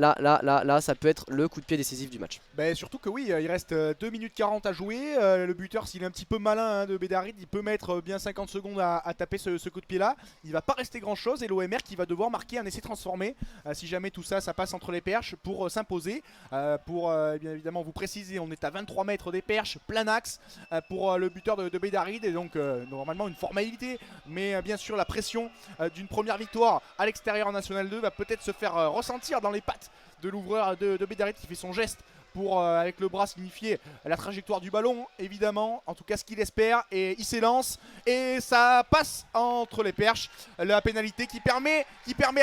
ça peut être le coup de pied décisif du match. Bah, surtout que oui, il reste 2 minutes 40 à jouer. Le buteur, s'il est un petit peu malin, hein, de Bédaride, il peut mettre bien 50 secondes à taper ce coup de pied là. Il va pas rester grand chose, et l'OMR qui va devoir marquer un essai transformé si jamais tout ça passe entre les perches pour s'imposer. Pour bien évidemment vous préciser, on est à 23 mètres des perches, plein axe pour le buteur de Bédaride, et donc normalement une formalité, mais bien sûr la pression d'une première victoire à l'extérieur en National 2 va peut-être se faire ressentir dans les pattes de l'ouvreur de Bédaride, qui fait son geste pour avec le bras signifier la trajectoire du ballon, évidemment, en tout cas ce qu'il espère, et il s'élance et ça passe entre les perches. La pénalité qui permet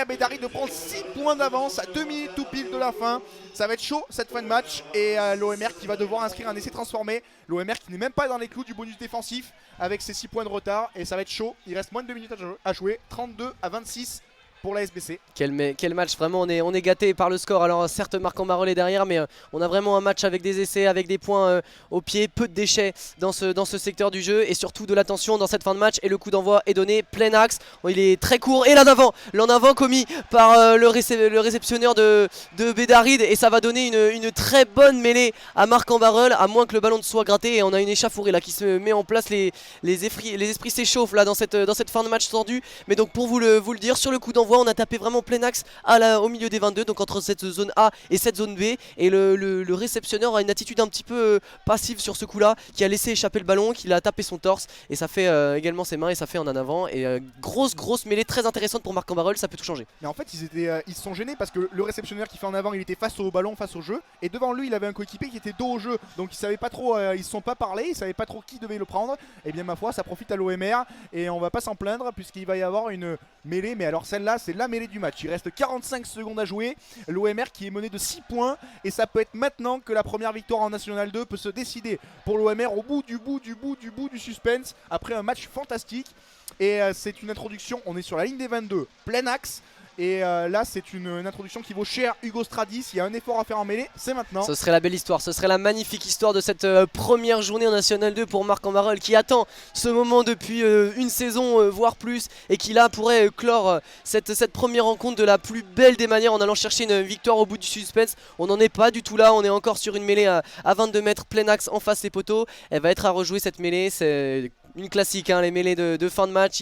à Bédaride de prendre 6 points d'avance à 2 minutes tout pile de la fin. Ça va être chaud cette fin de match, et l'OMR qui va devoir inscrire un essai transformé. L'OMR qui n'est même pas dans les clous du bonus défensif avec ses 6 points de retard, et ça va être chaud. Il reste moins de 2 minutes à jouer, 32-26 pour la SBC. Quel match, vraiment on est gâté par le score. Alors certes Marc-en Barœul est derrière, mais on a vraiment un match avec des essais, avec des points au pied, peu de déchets dans ce secteur du jeu, et surtout de l'attention dans cette fin de match. Et le coup d'envoi est donné, plein axe, il est très court, et l'en avant commis par le réceptionneur de Bédaride, et ça va donner une très bonne mêlée à Marc-en Barœul, à moins que le ballon ne soit gratté. Et on a une échauffourée là qui se met en place, les esprits s'échauffent là dans cette fin de match tendue. Mais donc pour vous le dire, sur le coup d'envoi on a tapé vraiment plein axe au milieu des 22, donc entre cette zone A et cette zone B, et le réceptionneur a une attitude un petit peu passive sur ce coup là, qui a laissé échapper le ballon, qui a tapé son torse, et ça fait également ses mains, et ça fait en avant, et grosse mêlée très intéressante pour Marc-en Barœul. Ça peut tout changer. Mais en fait ils se sont gênés parce que le réceptionneur qui fait en avant, il était face au ballon, face au jeu, et devant lui il avait un coéquipier qui était dos au jeu, donc ils savaient pas trop, ils se sont pas parlé, ils savaient pas trop qui devait le prendre. Et bien ma foi ça profite à l'OMR, et on va pas s'en plaindre puisqu'il va y avoir une mêlée. Mais alors celle-là c'est la mêlée du match. Il reste 45 secondes à jouer, l'OMR qui est mené de 6 points, et ça peut être maintenant que la première victoire en National 2 peut se décider pour l'OMR, au bout du suspense, après un match fantastique. Et c'est une introduction, on est sur la ligne des 22, plein axe. Et là c'est une introduction qui vaut cher Hugo Stradis. Il y a un effort à faire en mêlée, c'est maintenant. Ce serait la belle histoire, ce serait la magnifique histoire de cette première journée en National 2 pour Marc-en Barœul, qui attend ce moment depuis une saison voire plus, et qui là pourrait clore cette première rencontre de la plus belle des manières en allant chercher une victoire au bout du suspense. On n'en est pas du tout là, on est encore sur une mêlée à 22 mètres, plein axe en face des poteaux. Elle va être à rejouer cette mêlée, c'est une classique, hein, les mêlées de fin de match,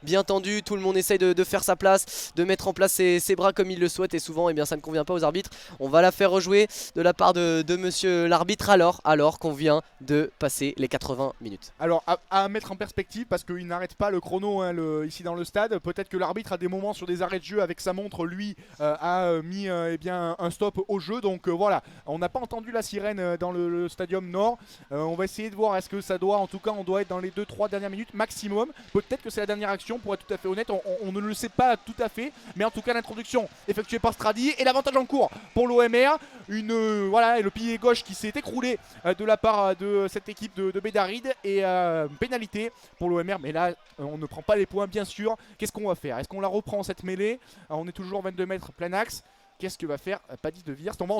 bien tendu, tout le monde essaye de faire sa place, de mettre en place ses bras comme il le souhaite, et souvent ça ne convient pas aux arbitres. On va la faire rejouer de la part de monsieur l'arbitre, alors qu'on vient de passer les 80 minutes. Alors à mettre en perspective, parce qu'il n'arrête pas le chrono, hein, ici dans le stade. Peut-être que l'arbitre à des moments sur des arrêts de jeu avec sa montre, lui a mis un stop au jeu. Donc voilà, on n'a pas entendu la sirène dans le stadium nord. On va essayer de voir, est-ce que ça doit, en tout cas on doit être dans les 2-3 dernières minutes maximum. Peut-être que c'est la dernière action, pour être tout à fait honnête, on ne le sait pas tout à fait. Mais en tout cas l'introduction effectuée par Stradi, et l'avantage en cours pour l'OMR. Voilà, et le pilier gauche qui s'est écroulé de la part de cette équipe de Bédaride, et pénalité pour l'OMR. Mais là on ne prend pas les points bien sûr. Qu'est-ce qu'on va faire? Est-ce qu'on la reprend cette mêlée? On est toujours 22 mètres plein axe. Qu'est-ce que va faire Paddy de Virst? On va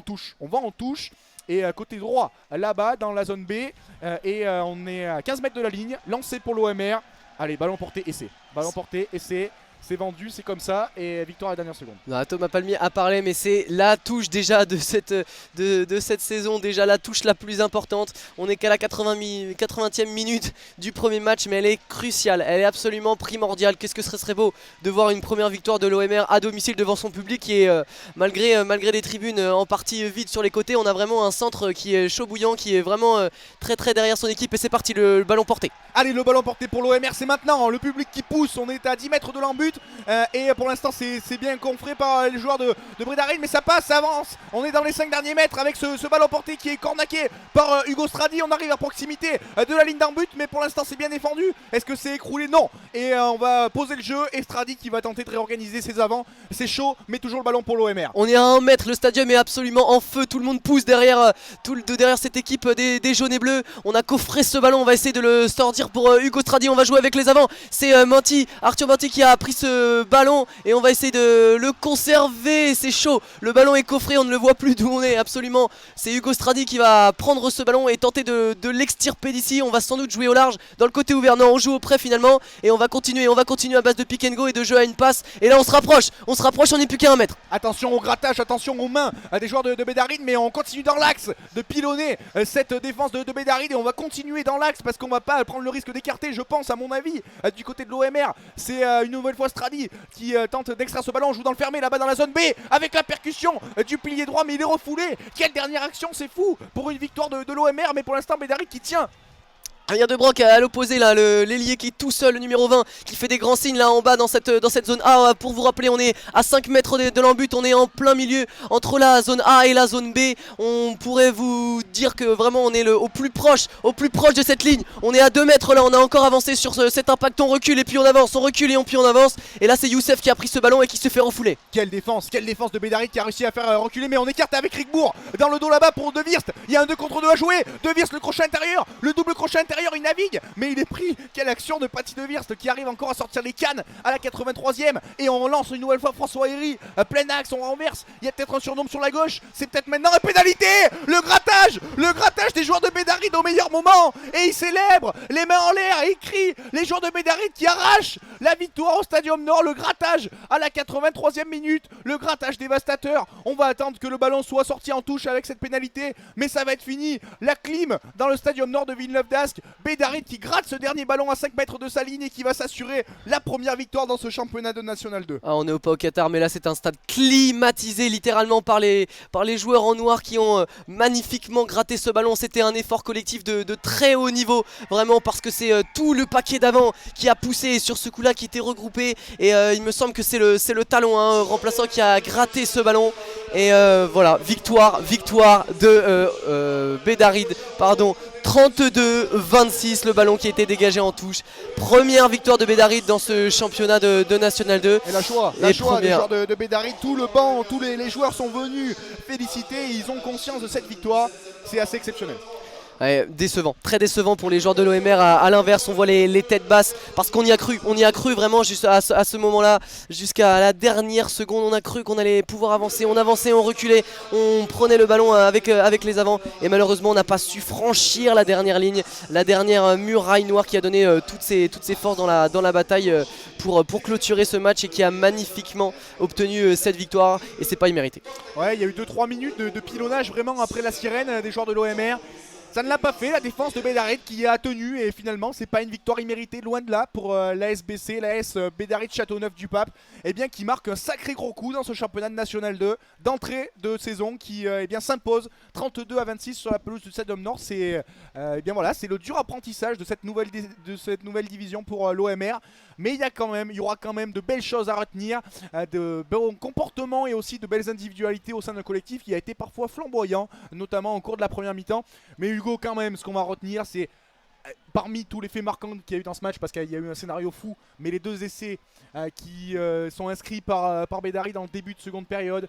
en touche. Et côté droit, là-bas, dans la zone B, on est à 15 mètres de la ligne. Lancé pour l'OMR. Allez, ballon porté, essai. Ballon porté, essai. C'est vendu, c'est comme ça, et victoire à la dernière seconde. Non, Thomas Palmier a parlé, mais c'est la touche déjà de cette saison, déjà la touche la plus importante. On n'est qu'à la 80e minute du premier match, mais elle est cruciale, elle est absolument primordiale. Qu'est-ce que ce serait beau de voir une première victoire de l'OMR à domicile devant son public, qui est malgré des tribunes en partie vides sur les côtés. On a vraiment un centre qui est chaud bouillant, qui est vraiment très derrière son équipe, et c'est parti, le ballon porté. Allez, le ballon porté pour l'OMR, c'est maintenant, le public qui pousse. On est à 10 mètres de l'embut. Et pour l'instant c'est bien confré par les joueurs de Bédaride, mais ça passe, ça avance. On est dans les 5 derniers mètres avec ce ballon porté qui est cornaqué par Hugo Stradi. On arrive à proximité de la ligne d'en but, mais pour l'instant c'est bien défendu. Est-ce que c'est écroulé? Non. Et on va poser le jeu, et Stradi qui va tenter de réorganiser ses avants. C'est chaud, mais toujours le ballon pour l'OMR. On est à 1 mètre, le stadium est absolument en feu. Tout le monde pousse derrière cette équipe des jaunes et bleus. On a coffré ce ballon, on va essayer de le sortir pour Hugo Stradi. On va jouer avec les avants. C'est Arthur Manti qui a pris ce ballon et on va essayer de le conserver. C'est chaud, le ballon est coffré, on ne le voit plus d'où on est absolument. C'est Hugo Stradi qui va prendre ce ballon et tenter de l'extirper d'ici. On va sans doute jouer au large dans le côté ouvert. Non, on joue au près finalement et on va continuer à base de pick and go et de jeu à une passe. Et là on se rapproche, on n'est plus qu'à 1 mètre. Attention au grattage, attention aux mains des joueurs de Bédaride, mais on continue dans l'axe de pilonner cette défense de Bédaride et on va continuer dans l'axe parce qu'on va pas prendre le risque d'écarter, je pense à mon avis, du côté de l'OMR. C'est une nouvelle fois Stradi qui tente d'extraire ce ballon. On joue dans le fermé là-bas dans la zone B avec la percussion du pilier droit, mais il est refoulé. Quelle dernière action, c'est fou pour une victoire de l'OMR, mais pour l'instant Bédaride qui tient. Rien de Brock à l'opposé là, l'ailier qui est tout seul, le numéro 20 qui fait des grands signes là en bas dans cette zone A. Pour vous rappeler, on est à 5 mètres de l'embut, on est en plein milieu entre la zone A et la zone B. On pourrait vous dire que vraiment on est au plus proche de cette ligne. On est à 2 mètres là, on a encore avancé sur cet impact, on recule et puis on avance, on recule et puis on avance. Et là c'est Youssef qui a pris ce ballon et qui se fait refouler. Quelle défense de Bédaride qui a réussi à faire reculer, mais on écarte avec Rickbourg dans le dos là-bas pour De Wirst. Il y a un 2 contre 2 à jouer, De Wirst le crochet intérieur, le double crochet intérieur, il navigue, mais il est pris. Quelle action de Paty De Wirst qui arrive encore à sortir les cannes à la 83e. Et on lance une nouvelle fois François Herry, plein axe, on renverse. Il y a peut-être un surnombre sur la gauche, c'est peut-être maintenant une pénalité. Le grattage des joueurs de Bédaride au meilleur moment. Et ils célèbrent, les mains en l'air, et ils crient. Les joueurs de Bédaride qui arrachent la victoire au Stadium Nord. Le grattage à la 83e minute, le grattage dévastateur. On va attendre que le ballon soit sorti en touche avec cette pénalité, mais ça va être fini. La clim dans le Stadium Nord de Villeneuve-d'Ascq. Bédaride qui gratte ce dernier ballon à 5 mètres de sa ligne et qui va s'assurer la première victoire dans ce championnat de National 2. On est pas au Qatar, mais là c'est un stade climatisé littéralement par les joueurs en noir qui ont magnifiquement gratté ce ballon. C'était un effort collectif de très haut niveau, vraiment, parce que c'est tout le paquet d'avant qui a poussé sur ce coup là, qui était regroupé. Et il me semble que c'est le talon remplaçant qui a gratté ce ballon. Et voilà, victoire de Bédaride, pardon. 32-26, le ballon qui a été dégagé en touche. Première victoire de Bédaride dans ce championnat de National 2. Et la joie des joueurs de Bédaride, tout le banc, tous les joueurs sont venus féliciter, ils ont conscience de cette victoire, c'est assez exceptionnel. Ouais, décevant, très décevant pour les joueurs de l'OMR. À l'inverse, on voit les têtes basses parce qu'on y a cru vraiment juste à ce moment-là, jusqu'à la dernière seconde. On a cru qu'on allait pouvoir avancer, on avançait, on reculait, on prenait le ballon avec les avants et malheureusement on n'a pas su franchir la dernière ligne, la dernière muraille noire qui a donné toutes ses forces dans la bataille pour clôturer ce match et qui a magnifiquement obtenu cette victoire, et c'est pas immérité. Ouais, il y a eu 2-3 minutes de pilonnage vraiment après la sirène des joueurs de l'OMR. Ça ne l'a pas fait, la défense de Bédaride qui a tenu, et finalement c'est pas une victoire imméritée, loin de là, pour l'ASBC, l'AS Bédaride Châteauneuf-du-Pape, qui marque un sacré gros coup dans ce championnat de National 2 d'entrée de saison qui s'impose 32-26 sur la pelouse du Stadium Nord. C'est c'est le dur apprentissage de cette nouvelle division pour l'OMR, mais il y aura quand même de belles choses à retenir, de bons comportements et aussi de belles individualités au sein d'un collectif qui a été parfois flamboyant, notamment au cours de la première mi-temps. Mais Hugo, quand même, ce qu'on va retenir, c'est parmi tous les faits marquants qu'il y a eu dans ce match, parce qu'il y a eu un scénario fou, mais les 2 essais qui sont inscrits par Bédaride dans le début de seconde période,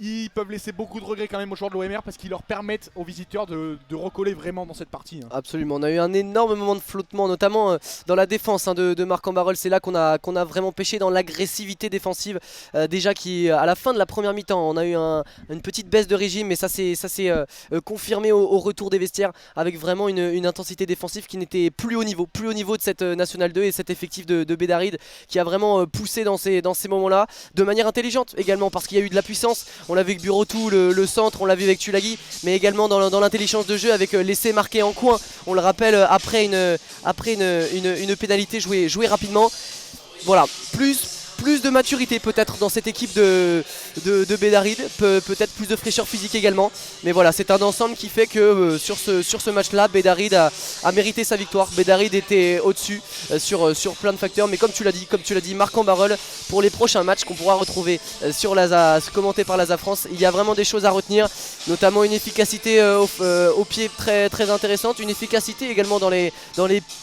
ils peuvent laisser beaucoup de regrets quand même aux joueurs de l'OMR parce qu'ils leur permettent aux visiteurs de recoller vraiment dans cette partie. Absolument, on a eu un énorme moment de flottement, notamment dans la défense de Marc Ambarol. C'est là qu'on a vraiment pêché dans l'agressivité défensive. Déjà à la fin de la première mi-temps, on a eu une petite baisse de régime, mais ça s'est confirmé au retour des vestiaires avec vraiment une intensité défensive qui n'était plus au niveau de cette National 2 et cet effectif de Bédaride qui a vraiment poussé dans ces moments-là de manière intelligente également, parce qu'il y a eu de la puissance. On l'a vu avec Burotou, le centre, on l'a vu avec Tulagi, mais également dans l'intelligence de jeu avec l'essai marqué en coin. On le rappelle, après une pénalité jouée rapidement. Voilà, plus de maturité peut-être dans cette équipe de Bédaride, peut-être plus de fraîcheur physique également, mais voilà, c'est un ensemble qui fait que sur ce match là, Bédaride a mérité sa victoire. Bédaride était au-dessus sur plein de facteurs, mais comme tu l'as dit, Marc Ambarol, pour les prochains matchs qu'on pourra retrouver commentés par Laza France, il y a vraiment des choses à retenir, notamment une efficacité au pied très, très intéressante, une efficacité également dans les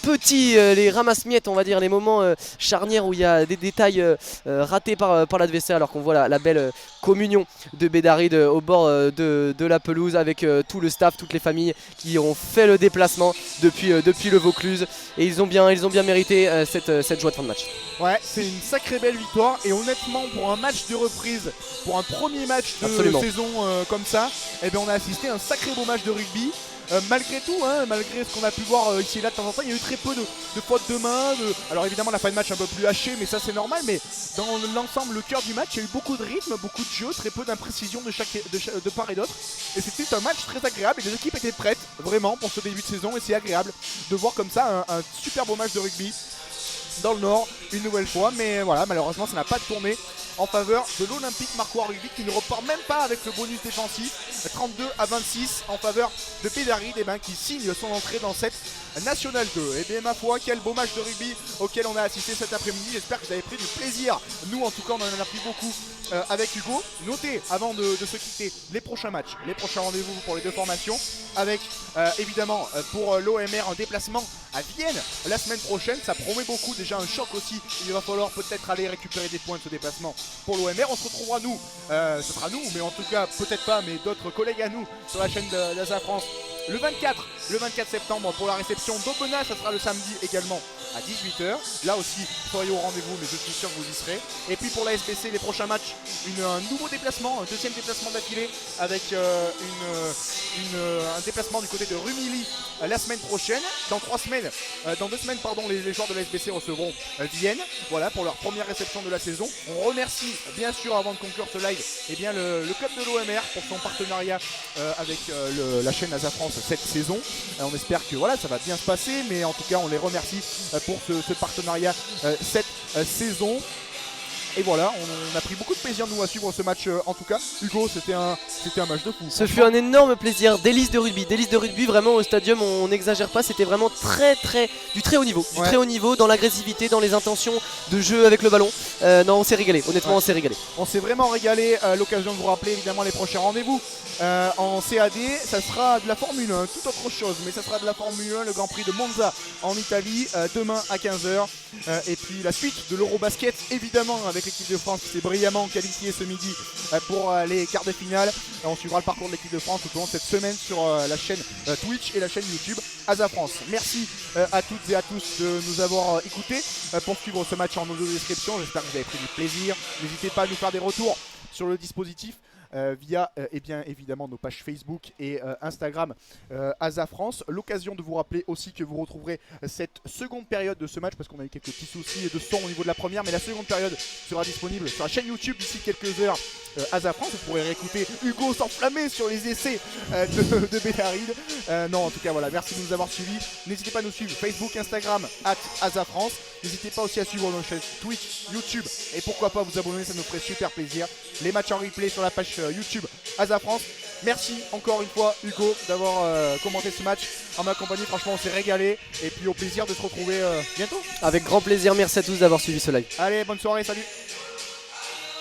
petits les ramasse-miettes, on va dire, les moments charnières où il y a des détails raté par l'adversaire, alors qu'on voit la belle communion de Bédaride au bord de la pelouse avec tout le staff, toutes les familles qui ont fait le déplacement depuis le Vaucluse, et ils ont bien mérité cette joie de fin de match. Ouais, c'est une sacrée belle victoire, et honnêtement pour un match de reprise, pour un premier match de saison comme ça, eh bien on a assisté à un sacré beau match de rugby. Malgré tout, malgré ce qu'on a pu voir ici et là de temps en temps, il y a eu très peu de fautes de main. Alors évidemment la fin de match un peu plus hachée, mais ça c'est normal. Mais dans l'ensemble, le cœur du match, il y a eu beaucoup de rythme, beaucoup de jeu, très peu d'imprécision de part et d'autre. Et c'était un match très agréable et les équipes étaient prêtes vraiment pour ce début de saison. Et c'est agréable de voir comme ça un super beau match de rugby dans le Nord une nouvelle fois. Mais voilà, malheureusement ça n'a pas tourné en faveur de l'Olympique Marcoing Rugby qui ne repart même pas avec le bonus défensif. 32-26 en faveur de Bédaride, qui signe son entrée dans cette National 2. Et bien ma foi, quel beau match de rugby auquel on a assisté cet après-midi. J'espère que vous avez pris du plaisir. Nous en tout cas on en a pris beaucoup avec Hugo. Notez avant de se quitter les prochains matchs, les prochains rendez-vous pour les deux formations, avec évidemment pour l'OMR un déplacement à Vienne la semaine prochaine. Ça promet beaucoup, déjà un choc aussi. Il va falloir peut-être aller récupérer des points de ce déplacement pour l'OMR. On se retrouvera nous, ce sera nous, mais en tout cas peut-être pas, mais d'autres collègues à nous sur la chaîne d'Asa France le 24 septembre pour la réception d'Aubenas. Ça sera le samedi également à 18 h. Là aussi, soyez au rendez-vous, mais je suis sûr que vous y serez. Et puis pour la SBC, les prochains matchs, un nouveau déplacement, un deuxième déplacement d'affilée avec un déplacement du côté de Rumilly la semaine prochaine. Dans 2 semaines, les joueurs de la SBC recevront Vienne, voilà, pour leur première réception de la saison. On remercie bien sûr, avant de conclure ce live, le club de l'OMR pour son partenariat avec la chaîne Asa France cette saison. On espère que voilà, ça va bien se passer, mais en tout cas on les remercie pour ce partenariat cette saison. Et voilà, on a pris beaucoup de plaisir nous à suivre ce match en tout cas. Hugo, c'était un match de fou. Ce fut un énorme plaisir, délice de rugby vraiment au stadium, on n'exagère pas, c'était vraiment du très haut niveau, très haut niveau dans l'agressivité, dans les intentions de jeu avec le ballon. Non, on s'est régalé, honnêtement on s'est régalé. On s'est vraiment régalé, l'occasion de vous rappeler évidemment les prochains rendez-vous. En CAD, ça sera de la Formule 1, tout autre chose, mais ça sera de la Formule 1, le Grand Prix de Monza en Italie, demain à 15 h. Et puis la suite de l'Eurobasket, évidemment, avec l'équipe de France qui s'est brillamment qualifiée ce midi pour les quarts de finale. On suivra le parcours de l'équipe de France tout au long de cette semaine sur la chaîne Twitch et la chaîne YouTube Asa France. Merci à toutes et à tous de nous avoir écoutés pour suivre ce match en audio description. J'espère que vous avez pris du plaisir. N'hésitez pas à nous faire des retours sur le dispositif via bien évidemment nos pages Facebook et Instagram Asa France. L'occasion de vous rappeler aussi que vous retrouverez cette seconde période de ce match, parce qu'on a eu quelques petits soucis de son au niveau de la première, mais la seconde période sera disponible sur la chaîne YouTube d'ici quelques heures. Asa France, vous pourrez réécouter Hugo s'enflammer sur les essais de Bédaride. Non, en tout cas voilà, merci de nous avoir suivis. N'hésitez pas à nous suivre Facebook, Instagram @Asa France. N'hésitez pas aussi à suivre nos chaînes Twitch, YouTube, et pourquoi pas vous abonner, ça nous ferait super plaisir. Les matchs en replay sur la page YouTube Asa France. Merci encore une fois Hugo d'avoir commenté ce match en ma compagnie. Franchement on s'est régalé, et puis au plaisir de se retrouver bientôt. Avec grand plaisir, merci à tous d'avoir suivi ce live. Allez, bonne soirée, salut.